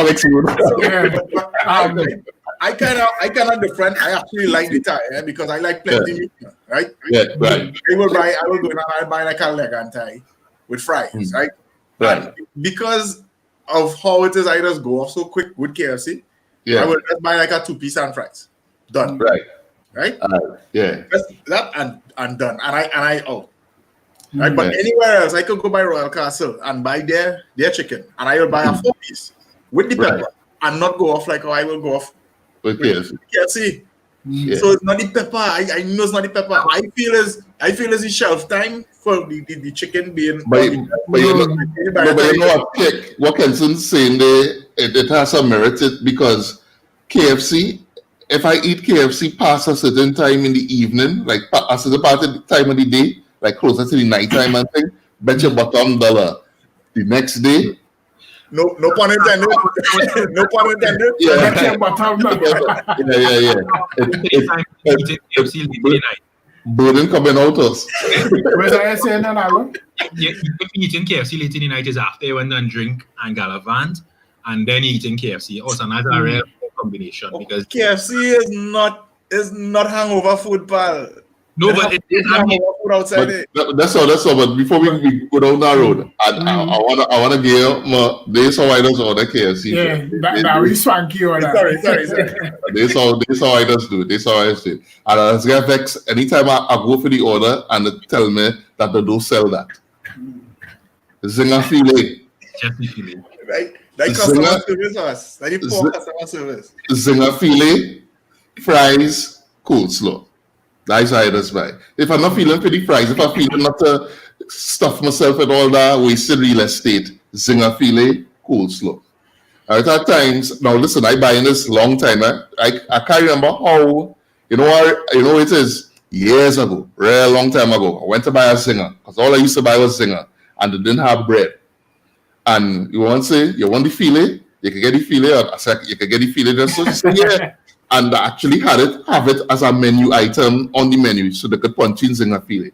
I kind of different. I actually like the Thai because I like plenty meat, right? Yeah, right. I will go and I buy like a leg and Thai with fries, right? Right. And because of how it is, I just go off so quick with KFC. I will just buy like a 2-piece and fries. Done. Right? Yeah. Just that and done. And I out. Right? But anywhere else, I could go by Royal Castle and buy their chicken. And I will buy a 4-piece with the pepper and not go off like how I will go off with KFC. Yeah. So it's not the pepper. I know it's not the pepper. I feel it's the shelf time for the chicken being. But you know what Kenson's saying there, it has some merit because KFC. If I eat KFC past a certain time in the evening, like a certain part of the time of the day, like closer to the night time and thing, bet your bottom dollar. The next day. No pun intended. No pun intended. Yeah. Bet your bottom dollar. Burden coming out us. Where's I saying that, Alan? If eating KFC late in the night is after you went and drink and gallivant, and then eating KFC. Also, another rare combination because KFC is not hangover food, pal. No, but it is hangover food outside it. That's all. But before we go down that road, I wanna give you this how I just order KFC. Yeah, that we swanky order. Sorry. This how I just do it. This how I just do it. And I just get vexed anytime I go for the order and they tell me that they don't sell that. Zinger filet. Jeffy filet. Right? That customer service us. That is poor customer service. Zinger filet, fries, coleslaw. That's how I just buy. If I'm not feeling for the fries, if I'm feeling not to stuff myself with all that wasted real estate, Zinger filet, coleslaw. At times, now listen, I buy in this long time. I can't remember how, you know it is years ago, real long time ago. I went to buy a Zinger because all I used to buy was Zinger and they didn't have bread. And you want to say, you want the filet? You can get the filet. I said, you can get the filet. Just so you say, yeah. And I actually have it as a menu item on the menu so they could punch in Zinger filet.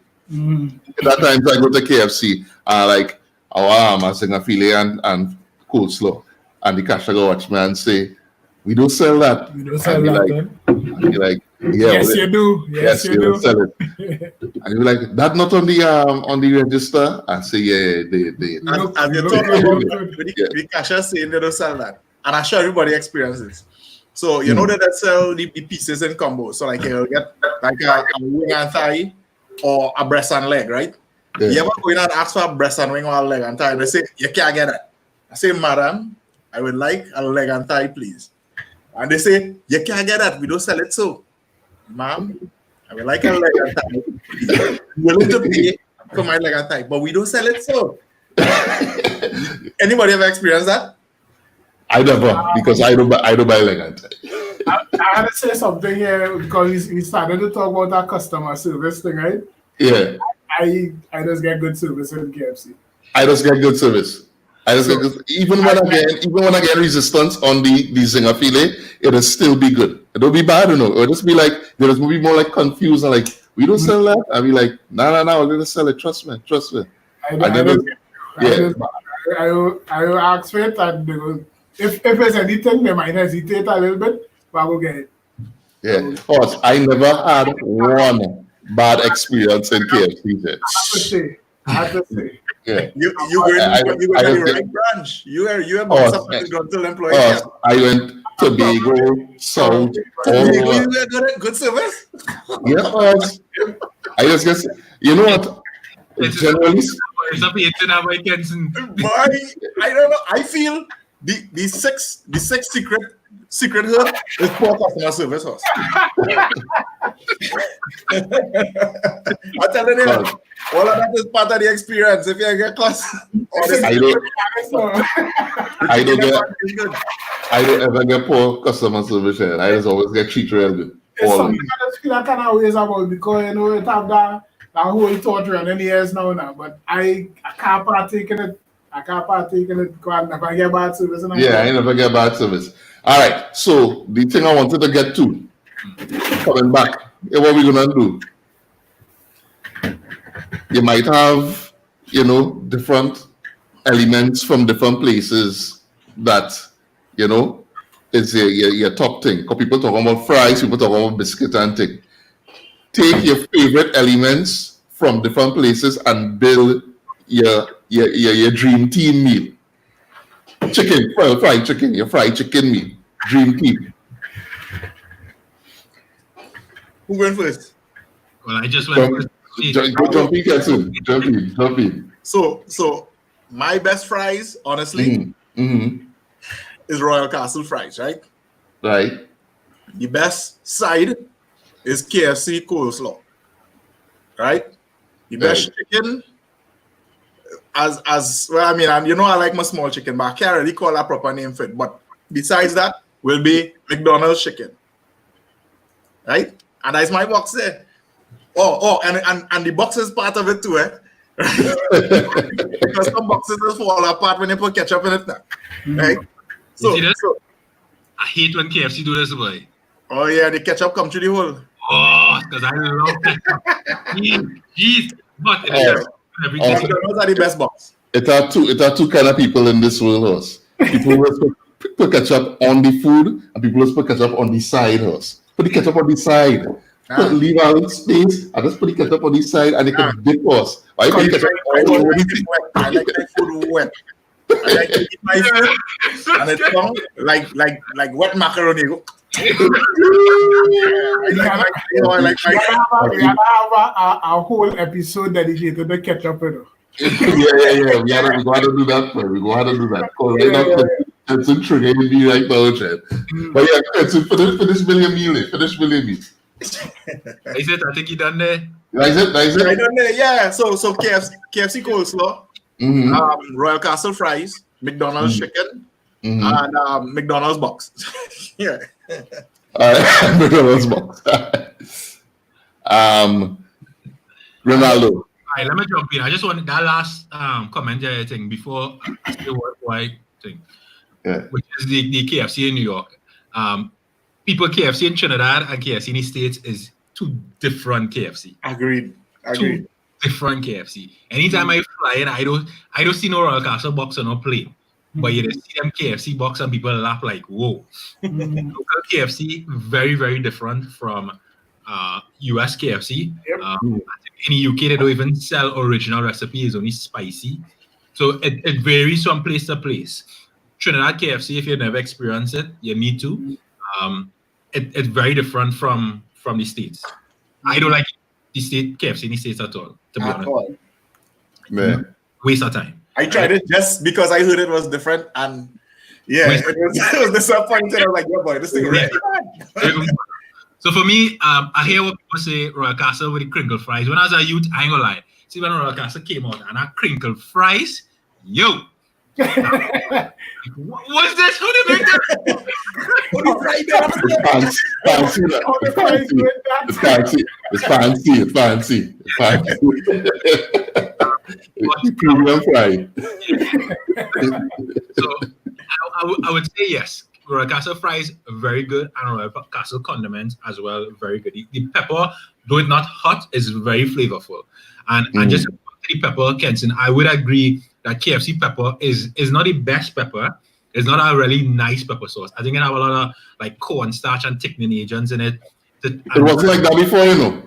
At that time, I go to KFC, a Zinger filet and coleslaw. And the cashier go watch me and say, we don't sell that. You don't sell that, and you're like, yeah, yes, you do. Yes, you do. Sell it. And you're like, that not on the register? I say, yeah, they. And you talk about the cashier saying they don't sell that. And I'm sure everybody experiences. So you know that they sell the pieces in combo. So like you get like a wing and thigh or a breast and leg, right? Yeah. You ever go in and ask for a breast and wing or a leg and thigh? And they say, you can't get that. I say, madam, I would like a leg and thigh, please. And they say, you can't get that. We don't sell it so. Ma'am, I would like a leg and thigh. You're willing to pay for my leg and thigh, but we don't sell it so. Anybody ever experienced that? I never, because I don't buy leg and thigh. I had to say something here because we started to talk about that customer service thing, right? Yeah. I just get good service in KFC. I just get good service. Even when I get resistance on the Zinger filet, it'll still be good. It'll be bad, It'll just be like there's be more like confused and like we don't sell that. I'll be like, no, we're gonna sell it. Trust me. I will ask for it and they will, if there's anything they might hesitate a little bit, but I will get it. Yeah. Of course, I never had one bad experience in KFC. I have to say. Yeah. You were in the right branch. You were about something to tell employees. I went Tobago, South. You were good service? Yeah, I just guess, you know what? Generally, I don't know. I feel the six secret hood is poor customer service house. I'm telling you, all of that is part of the experience. If you get cost, I don't ever get poor customer service here. I just always get treated real good. It's something I just feel I kind of ways about because it have that whole thought running years now, but I can't partake in it. Because I never get bad service. I never get bad service. All right, so the thing I wanted to get to, coming back, what are we gonna do? You might have, different elements from different places that, is your top thing. Because people talk about fries, people talk about biscuit and thing. Take your favorite elements from different places and build your dream team meal. Chicken, fried chicken, your fried chicken meal. Dream team. Who went first? Well, I just went first. Jump in, Ketchup. Jump in. So my best fries, honestly, is Royal Castle fries, right? Right. The best side is KFC coleslaw, right? The best chicken, as well, I mean, I like my small chicken, but I can't really call a proper name for it. But besides that, will be McDonald's chicken, right? And that's my box there. And the box is part of it too, eh? Because some boxes just fall apart when you put ketchup in it now, right? So I hate when KFC do this, boy. Oh yeah, the ketchup come through the hole. Oh, because I love ketchup. Jeez, but McDonald's are the best box. It are two kind of people in this world, house. People who put ketchup on the food, and people who put ketchup on the side, house. Put the ketchup on the side. Leave out space. I just put the ketchup on the side, and they can dip us. Why put the ketchup all over the thing? I like my food wet. I like to eat my food, and it comes like wet macaroni. We have a whole episode dedicated to ketchup. yeah. We gotta do that for. We gotta do that. Cause they're not Ketchup triggering me right now, Chad. But yeah, Ketchup, finish million meal. Finish million meal. I said, I think you done there. That's it. Right on there, yeah. So KFC coleslaw, Mm-hmm. Royal Castle fries, McDonald's chicken, Mm-hmm. and McDonald's box. Yeah. McDonald's box. Ronaldo. All right, let me jump in. I just wanted that last comment there thing before I say why thing, which is the KFC in New York. People KFC in Trinidad and KFC in the States is two different KFC. Agreed. Two different KFC. Anytime I fly in, I don't see no Royal Castle box on no plane. But you just see them KFC box and people laugh like, whoa. Local KFC, very, very different from US KFC. In the UK, they don't even sell original recipe, it's only spicy. So it varies from place to place. Trinidad KFC, if you've never experienced it, you need to. It's very different from the States. I don't like the state KFC in the States at all, to be honest. Man. Waste of time. I tried it just because I heard it was different, and it was disappointing. I was like, yeah, boy, this thing is really bad. So for me, I hear what people say Royal Castle with the crinkle fries. When I was a youth, I ain't gonna lie. See when Royal Castle came out and that crinkle fries, yo. What's this? Who did make that? It's fancy. Premium fry. So I would say yes. Royal Castle fries very good, and Royal Castle condiments as well very good. The pepper, though it's not hot, is very flavorful. And just the pepper, Kenson, I would agree that KFC pepper is not the best pepper. It's not a really nice pepper sauce. I think it have a lot of like cornstarch and thickening agents in it. It wasn't like that before, you know.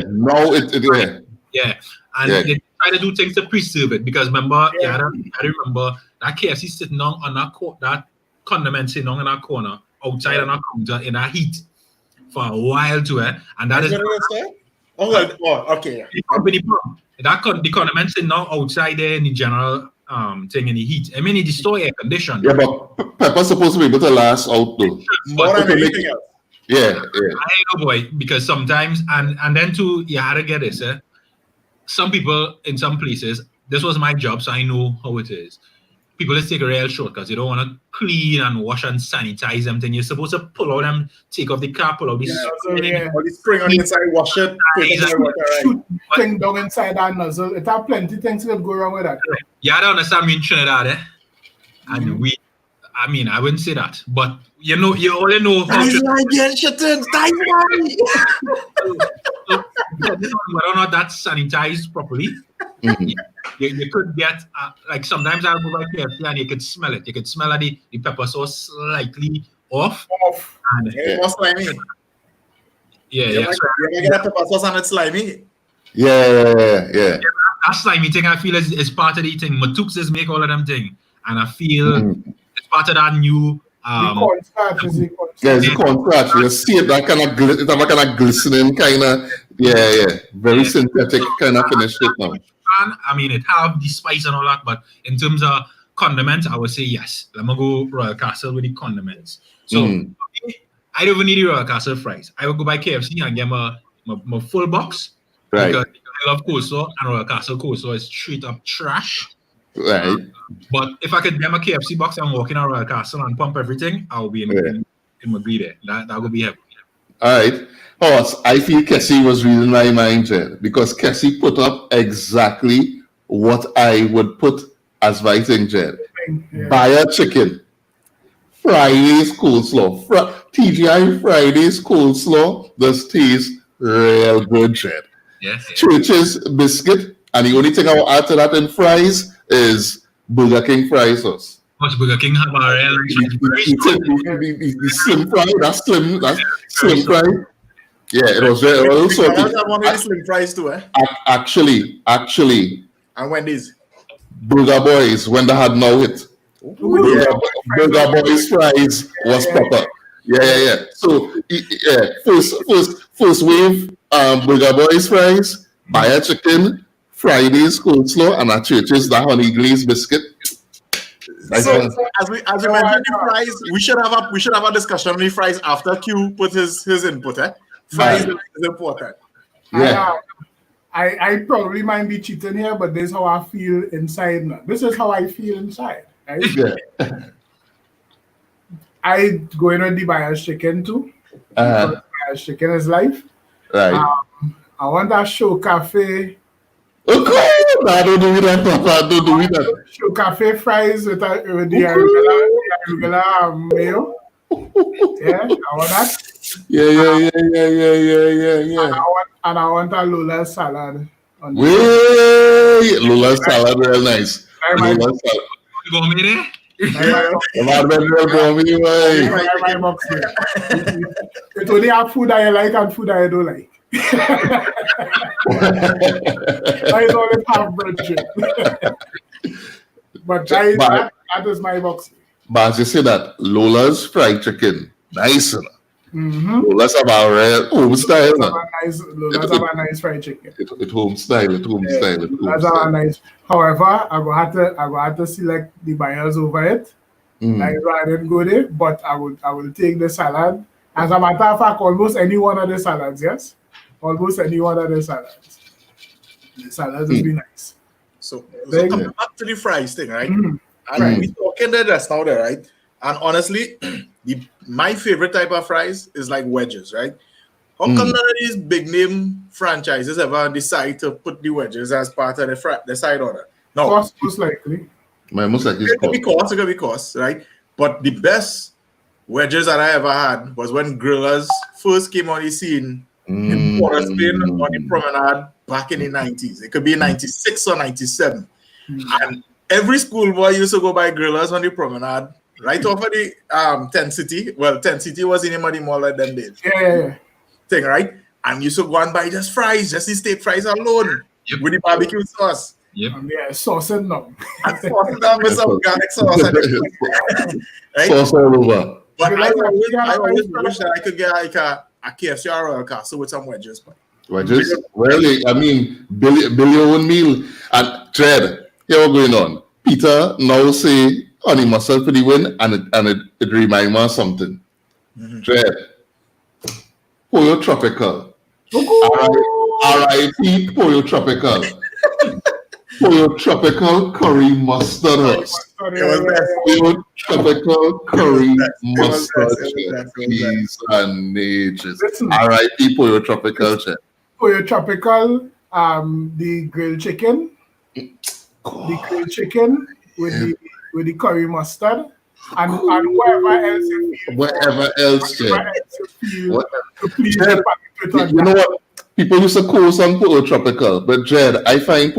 Now it. Yeah, and they try to do things to preserve it because remember, I remember that KFC sitting on that condiment sitting on that corner outside on that counter in that heat for a while too, and that is. Okay. The company the condiment sitting on outside there in the general thing in the heat. I mean, in the store air conditioned. Yeah, but pepper's supposed to be able to last out though. More than anything else. Yeah. I know, boy, because sometimes, and then too, you had to get this. Some people in some places, this was my job, so I know how it is. People just take a real short because they don't want to clean and wash and sanitize them. Then you're supposed to pull out them, take off the cap, pull out the All the spring on the inside, wash it, shoot thing down inside that nozzle. It have plenty things that go wrong with that. Yeah, I don't understand me in Trinidad, and I wouldn't say that, but you only know how whether or not that's sanitized properly. You could get like sometimes I'll go by KFC and you could smell it. You could smell the pepper sauce slightly off. And more slimy. You get a pepper sauce and it's slimy. Yeah. That slimy thing I feel is part of the thing. Matuks is make all of them thing, and I feel it's part of that new. It's a cornstarch. You see it, that kind of glistening kind of, very synthetic kind of finish it now. I mean, it have the spice and all that, but in terms of condiments, I would say yes. Let me go Royal Castle with the condiments. So I don't even need the Royal Castle fries. I would go by KFC and get my full box because I love coleslaw, and Royal Castle coleslaw is straight up trash. Right. But if I could get my KFC box and walk in a Royal Castle and pump everything, I'll be in my greed there. That would be heavy. All right. I feel Kessie was reading my mind, Jed, because Kessie put up exactly what I would put as my thing, Jed. Buy a chicken. Friday's coleslaw. TGI Friday's coleslaw does taste real good, Jed. Yes. Church's biscuit, and the only thing I will add to that in fries is Burger King fry sauce. What's Burger King have a real the slim fry, that's slim fry. Yeah, it was very also. I have one of the slim fries too, Actually. And Wendy's. Burger Boys, when they had now hit. Burger Boys fries was proper. Yeah. So first wave Burger Boys fries, buy a chicken, Friday's coleslaw and at churches that honey glazed biscuit. Nice So one. as we mentioned the fries, we should have a discussion on the fries after Q put his input. Fries Right. is important. Yeah. I probably might be cheating here, but this is how I feel inside now. This is how I feel inside. Right? Yeah. I go in with the buyer's chicken too. Buyer's chicken is life. Right. I want that show cafe. Oh, God. No, don't do that, Papa. Don't do that. Show cafe fries with the arugula mayo. Yeah, I want that. Yeah. And I want a Lola salad. On the Wait, Lola salad, real nice. my- Lola salad. You go me there? The man been real for me, boy. my box here. It only have food I like and food I don't like. I always have bread chip. But that is my box. But as you say that, Lola's fried chicken, nice. Mm-hmm. Lola's have a real home style. Lolas have a nice fried chicken. It home style. That's a nice. However, I will have to select the buyers over it. Like I didn't go there, but I will take the salad. As a matter of fact, almost any one of the salads, yes, almost any one of the salads. The salads will be nice. So coming back to the fries thing, right? And we talking there just now, there, right? And honestly, my favorite type of fries is like wedges, right? How come none of these big name franchises ever decide to put the wedges as part of the side order? No, Most likely. Most likely it could be cost, right? But the best wedges that I ever had was when grillers first came on the scene in Port of Spain on the promenade back in the 90s. It could be 96 or 97. And every schoolboy used to go buy grillers on the promenade, right off of the 10 City. Well, 10 City was in the mall at them days. Yeah. Thing, right? And you used to go and buy just fries, just the steak fries alone with the barbecue sauce. Yep. Yeah, sauce and no. And sauce down with some garlic sauce. Right? Sauce all over. But I always wish that I could get like a KFC or Royal Castle with some wedges. Wedges? Really? I mean, Billy Owen meal. And Tread, here what's going on. Peter now say honey mustard for the win, and it reminds me of something. Tread. Pollo Tropical. R.I.P. Pollo Tropical. Pollo Tropical curry mustard sauce. Pollo Tropical curry mustard cheese and natures. R.I.P. Pollo Tropical chef. Pollo Tropical, the grilled chicken. The grilled chicken with the curry mustard. And whatever else you feel. Whatever else, You know what? People used to call some Pollo Tropical, but Jed, I find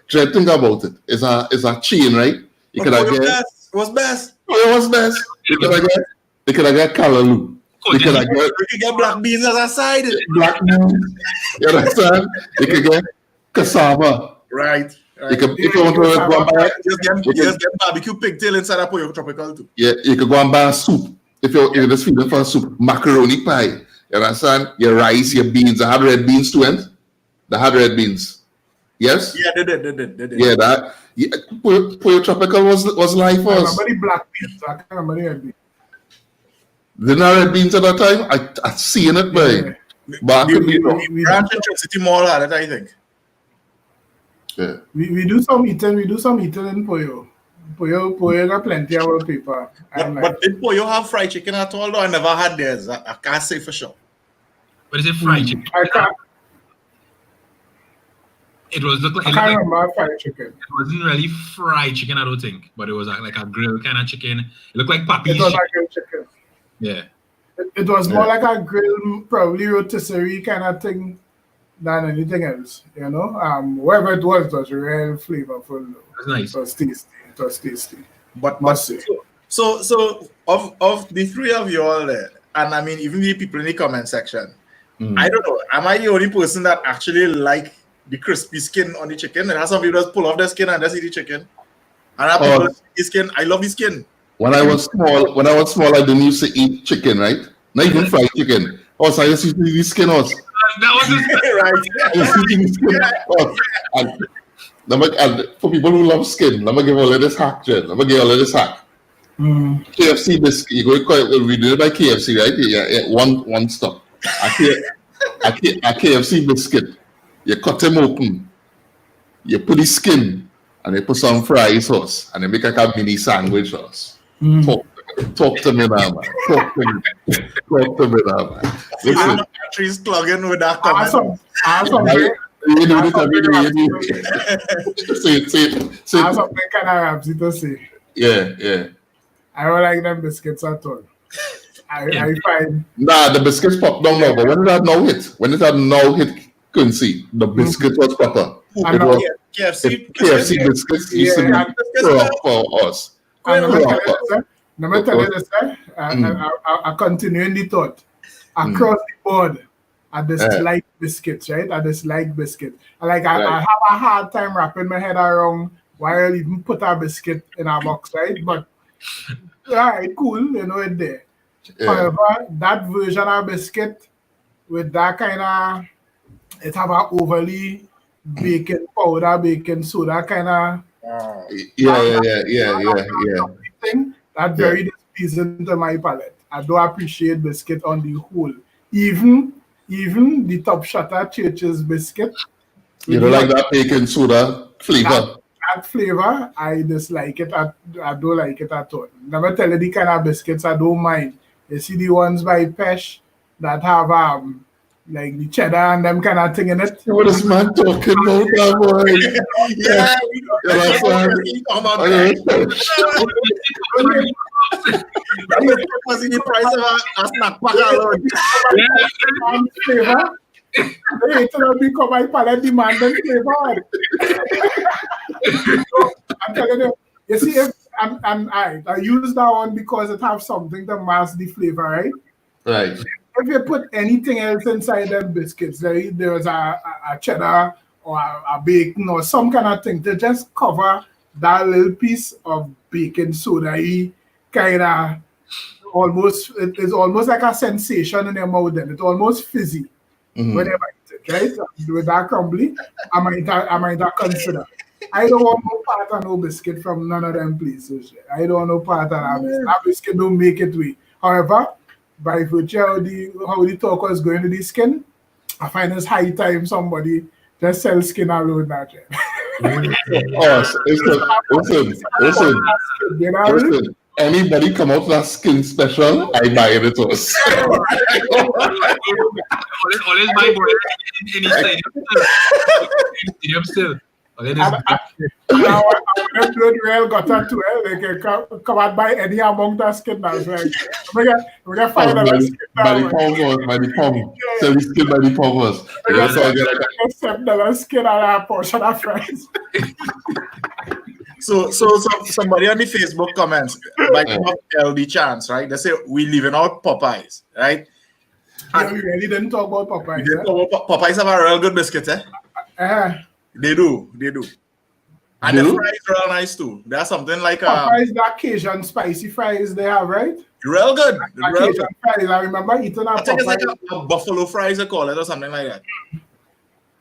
Jed, think about it. It's a chain, right? You could have get What's best? What's best? You could have get Callaloo. You could get black beans as a side. Black beans. You understand? You could get cassava. Right. You could, if you want to go and buy, just get barbecue pigtail inside a Pollo Tropical too. Yeah, you could go and buy a soup. If you're just feeling for a soup, macaroni pie. You understand? Your rice, your beans. I had red beans too, and they had red beans. Yes? Yeah, they did. Yeah, that. Yeah, Pollo Tropical was life for us. I remember the black beans. I can't remember the red beans. Didn't have red beans at that time? I seen it, boy. But we branch in Trinity Mall had it, I think. Yeah. We do some eating in Pollo. Pollo got plenty of wallpaper. But did Pollo have fried chicken at all? Though I never had theirs. I can't say for sure. What is it, fried chicken? I can't remember fried chicken. It wasn't really fried chicken, I don't think, but it was like a grilled kind of chicken. It looked like Papi's It was chicken. like grilled chicken. Yeah. It was more like a grilled, probably rotisserie kind of thing than anything else. You know, whatever it was real flavorful. That's nice. It was tasty. But Must say. so of the three of you all there, and I mean even the people in the comment section, I don't know. Am I the only person that actually like the crispy skin on the chicken? And some people just pull off the skin and just eat the chicken. And other people eat the skin. I love the skin. When I was small, I didn't used to eat chicken, right? Not even fried chicken. Also, I used to eat the skin also. That was just Right. I was eating the skin. For people who love skin, let me give all of this hack, Jen. Let me give all of this hack. KFC biscuit, you go we did it by KFC, right? Yeah, one stop. A KFC biscuit, you cut them open, you put the skin, and they put some fry sauce, and they make like a mini sandwich sauce. Talk to me now, man. Talk to me now, man. Listen. Trees clogging with that Awesome. You know this every day. Say it. I have something kind of Ramsey to say. Yeah. I don't like them biscuits at all. I find. Nah, the biscuits pop down now, but when it had now hit Quincy, the biscuit was proper. It was KFC biscuits used to be for us. Let me tell you this, I continue in the thought. Across the board, I dislike biscuits, right? I dislike biscuits. I have a hard time wrapping my head around why I even put a biscuit in a box, right? But right, cool, you know it there. Yeah. However, that version of biscuit with that kind of, it have a overly baking powder, baking soda kind of thing that very displeasing to my palate. I don't appreciate biscuit on the whole. Even the Top Shutter Church's biscuit. You don't like that baking soda flavor? That flavor, I dislike it. I don't like it at all. Never tell you the kind of biscuits I don't mind. You see the ones by Pesh that have like the cheddar and them kind of thing in it. What is man talking about that boy? Was in the price of a snack pack alone. It will become my palate demanding flavor. I'm telling you, you see, I use that one because it has something to mask the flavor, right? Right. If you put anything else inside them biscuits, there's a cheddar or a bacon or some kind of thing to just cover that little piece of baking soda, kind of almost, it's almost like a sensation in your mouth. Then it's almost fizzy whenever you eat it, right? With that crumbly, I might consider. I don't want no part of no biscuit from none of them places. I don't want no part of that biscuit. That biscuit don't make it way. However, by virtue of how the talk was going to the skin, I find it's high time somebody just sell skin alone now. Listen. Anybody come out with that skin special, I buy it to us. Always buy boy in stadium still. I don't real got that too. They can come out by any amount of skin now. We can find a skin by the pound. Sell the skin by the pound. $7 skin on a portion of fries. So somebody on the Facebook comments, like LD Chance, right? They say we leaving out Popeyes, right? Yeah, we really didn't talk about Popeyes. Popeyes have a real good biscuit, They do. And the fries are real nice too. There's something like Popeyes, the Cajun spicy fries they have, right? Real good. Cajun fries. I remember eating I think it's like a buffalo fries they call it or something like that.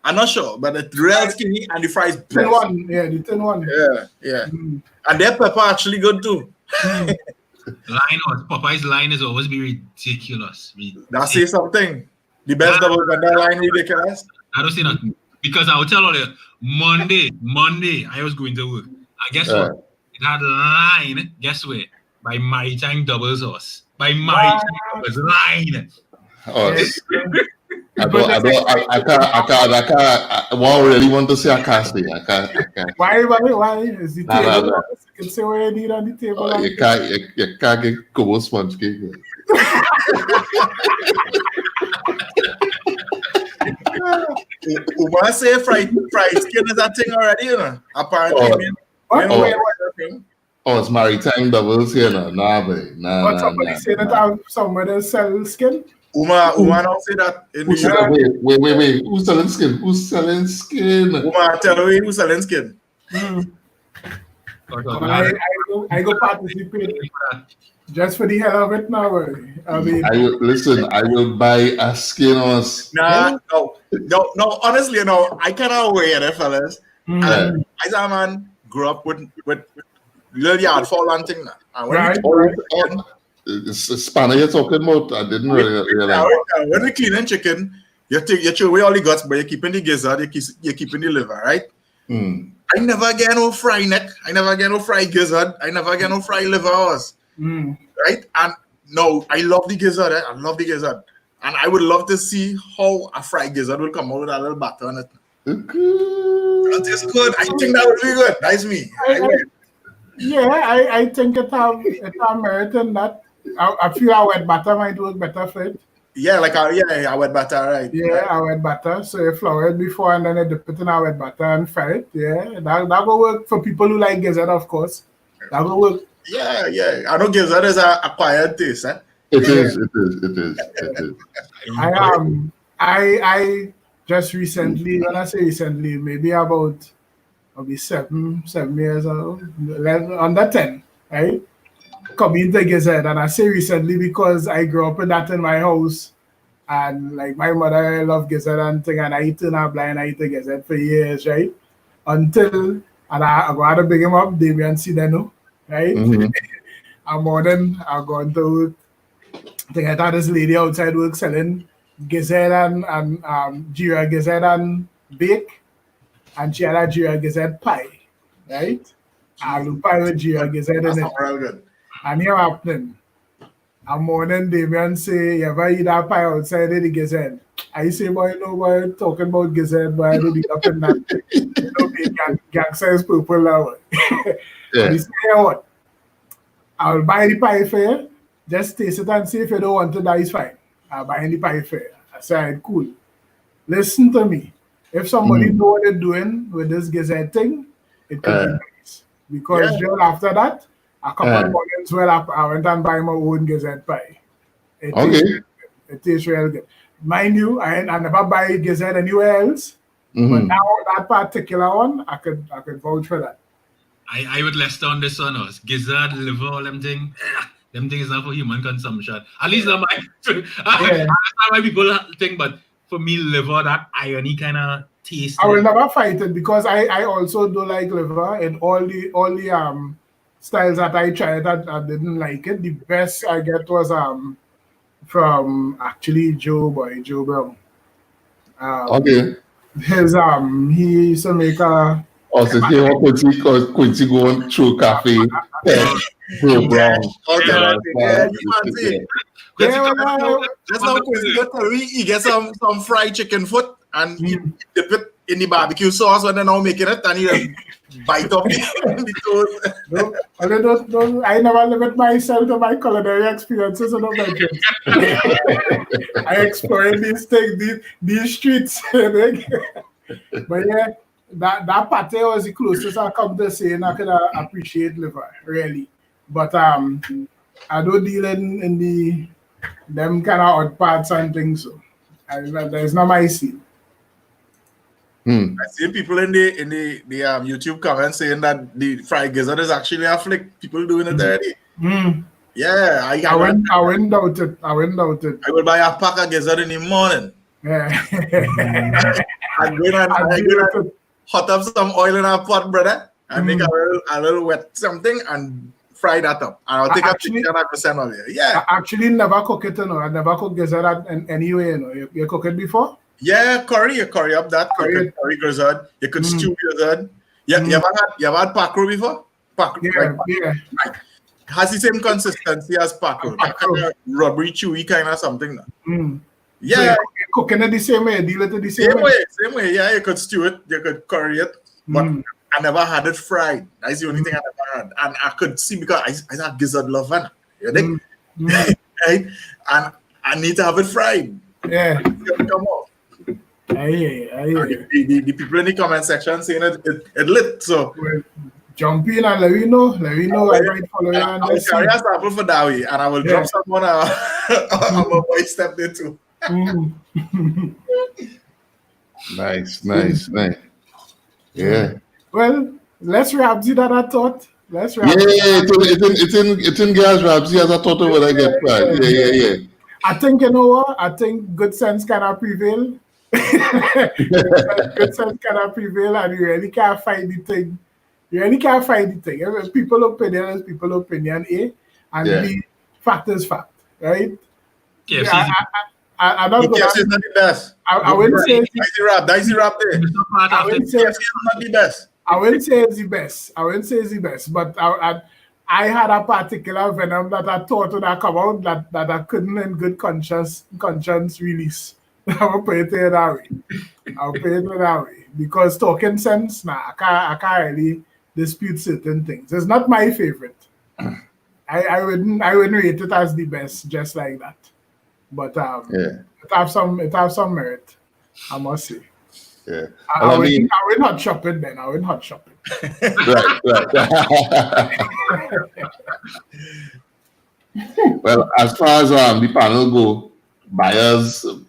I'm not sure, but the real skinny and the fries thin one. Yeah, the thin one. Yeah. And their pepper actually good too. Popeyes line is always be ridiculous. That say something. The best double vendor line ridiculous. I don't say nothing. Because I will tell all you, Monday, I was going to work. And guess what? It had a line, guess where? By Maritime Double Sauce. By Maritime Double line. I really want to say I can't say. I can't. Why? Is the table? You can say what you need on the table. You can't get Kobo sponge cake. Umar say fried skin is that thing already, you know? Apparently. It's Maritime Doubles here now. But somebody say that I have somewhere to sell skin? Umar don't say that. Wait. Who's selling skin? Umar, tell me who's selling skin. I go participate just for the hell of it now. I mean, I will buy a skin on. No. Honestly, I cannot wait, fellas. And I saw a man grew up with little yard fall and thing now. And when Right. Spanner you're talking about, I didn't really realize. when we cleaning chicken, you throw away all the guts, but you're keeping the gizzard, you're keeping the liver, right? I never get no fry neck. I never get no fry gizzard. I never get no fry liver. Right? And no, I love the gizzard. I love the gizzard. And I would love to see how a fried gizzard will come out with a little butter on it. That is good. I think that would be good. That's me. I think it have merit in that. I feel our wet butter might work better for it. Yeah, like our wet butter, right? Yeah, our wet butter. So you flour it before and then you dip it in our wet butter and fry it. Yeah, that will work for people who like gizzard, of course. That will work. Yeah. I know gizzard is an acquired taste, eh? It is. I just recently, when I say recently, maybe about maybe 7 years old, under 10, right? Come into gizzard, and I say recently because I grew up with that in my house, and like my mother loved gizzard and thing, and I eat in her blind, I eat the gizzard for years, right? Until, and I got to bring him up, Damien Sideno, right? And more than I gone to work. I think I thought this lady outside work selling gizzard and Jira gizzard and bake, and she had a Jira gizzard pie, right? Aloo pie with Jira gizzard in it. Real good. And here happening. And morning Damien say, you ever eat that pie outside of the gizzard? I say, boy, no boy, talking about gizzard, boy, I don't eat up in that. You know, gangster is purple now. And he say, what? I'll buy the pie for you. Just taste it and see if you don't want it, that is fine. I'll buy the pie for you. I said, cool. Listen to me. If somebody know what they're doing with this gizzard thing, it could be nice. Because just after that, a couple of mornings, I went and buy my own gizzard pie. It tastes real good. Mind you, I never buy gizzard anywhere else. But now that particular one, I could vouch for that. I would less on this one. Gizzard, liver, all them things. Them things are for human consumption. At least that might people think, but for me, liver, that irony kind of taste. I will never fight it because I also do like liver in all the styles that I tried that I didn't like it. The best I get was from actually Joe Brown. His he used to make a Quincy going through cafe. Joe Brown. Just now Quincy got to he get some fried chicken foot and he dip it in the barbecue sauce when they're now making it and he bite off the toast. I never limit myself to my culinary experiences in the bedroom. I explore these things, these streets. But yeah, that pate was the closest I come to saying I could appreciate liver, really. But I don't deal in them kind of odd parts and things. So there's not my scene. I see people in the YouTube comments saying that the fried gizzard is actually a flick. People doing it already. Yeah, I wouldn't doubt it. I will buy a pack of gizzard in the morning. Yeah. I'm going to hot up some oil in a pot, brother, and make a little wet something and fry that up. And I'll take a picture and I send of it. Yeah. I actually never cook it, I never cook gizzard in any way, You cook it before? Yeah, you curry up that curry gizzard. You could stew gizzard. Yeah, you ever had pakru before? Pakru, yeah. Right. Has the same consistency as pakru. That kind of rubbery, chewy kind of something. Yeah. So you're cooking it the same way, deal it the same way. Same way. Yeah, you could stew it, you could curry it, but I never had it fried. That's the only thing I never had. And I could see because I have gizzard lover. You think? Right? And I need to have it fried. Yeah. Come off. The people in the comment section saying it lit. So jump in and let me know. I might follow you. I will carry a sample for that way, and I will drop someone on my voice step there too. Nice. Yeah. Well, let's Ramsey that I thought. Let's Ramsey. It's in gas Ramsey as I thought when I get fried. Yeah. I think you know what? I think good sense cannot prevail. Good sense cannot prevail, and you really can't find the thing. You really can't find the thing. I mean, people opinion is people opinion, A, and Yeah. B, fact is fact, right? KFC Yeah, I'm not gonna. KFC is not the best. I wouldn't say. That's the rap there. it's not part I of wouldn't it. say. KFC is not the best. I wouldn't say it's the best. I wouldn't say it's the best, but I had a particular venom that I thought would have come out that I couldn't in good conscience release. I'll put it that way. Because talking sense, I can't really dispute certain things. It's not my favorite. I wouldn't rate it as the best just like that. But it have some merit, I must say. Yeah. I went hot shopping then. I went hot shopping. Right. Well, as far as the panel go, buyers, is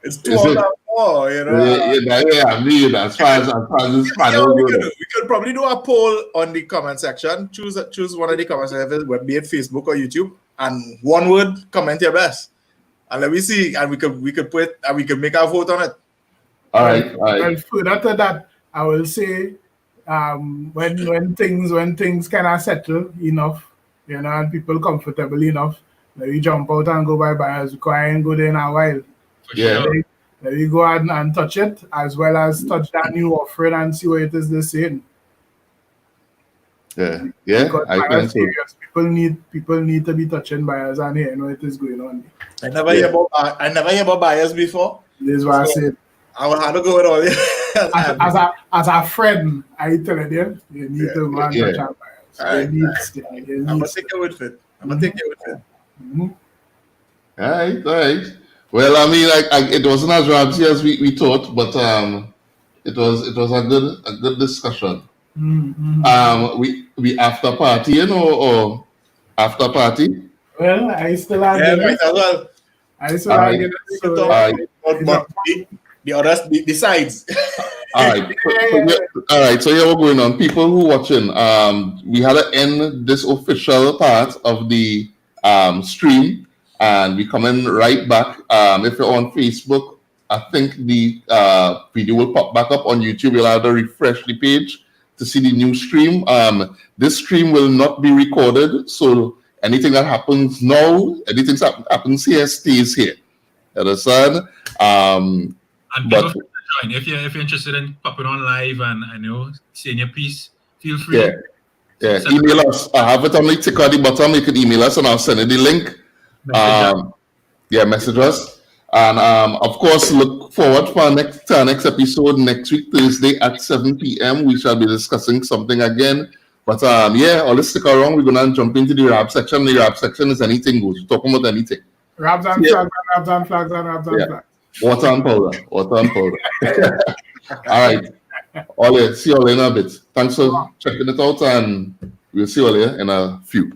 It's 2 out of 4, you know. I mean, as far as this panel we goes. could probably do a poll on the comment section. Choose one of the comment sections, be it Facebook or YouTube, and one word, comment your best. And let me see, and we could put and we could make our vote on it. All right. Well, further to that, I will say, when things kind of settle enough, you know, and people comfortable enough, let me jump out and go by buyers because I ain't go there in a while. Yeah. Let me go out and touch it, as well as touch that new offering and see what it is they're saying. Yeah. Because I think buyers so. serious. People need to be touching buyers and hearing what is going on. I never hear about buyers before. This is what I said. I will have to go with all this. As a friend, I tell you, you need to go and touch our buyers. Alright. You I'm gonna take it with it. Mhm. All right. Well, I mean, it wasn't as rowdy as we thought, but it was a good discussion. Mhm. We after party, you know, or after party. Well, I still Yeah, argue. might as well. I still Alright. argue. So, But the others, the sides. All right. All right. So yeah, we're going on. People who watching, we had to end this official part of the stream, and we coming right back. If you're on Facebook, I think the video will pop back up on YouTube. You'll have to refresh the page to see the new stream. This stream will not be recorded, so anything that happens now, anything that happens here stays here. Understand? And But- people join. If you're interested in popping on live and saying your piece, feel free. Yeah. Email us. I have it on the ticker at the bottom. You can email us and I'll send you the link. Message us. And of course, look forward for our next episode next week, Thursday at 7 p.m. We shall be discussing something again. But let's stick around. We're gonna jump into the rap section. The rap section is anything goes. We're talking about anything. Rabs and flags. Water and powder. All right. See you all in a bit. Thanks for checking it out, and we'll see you all in a few.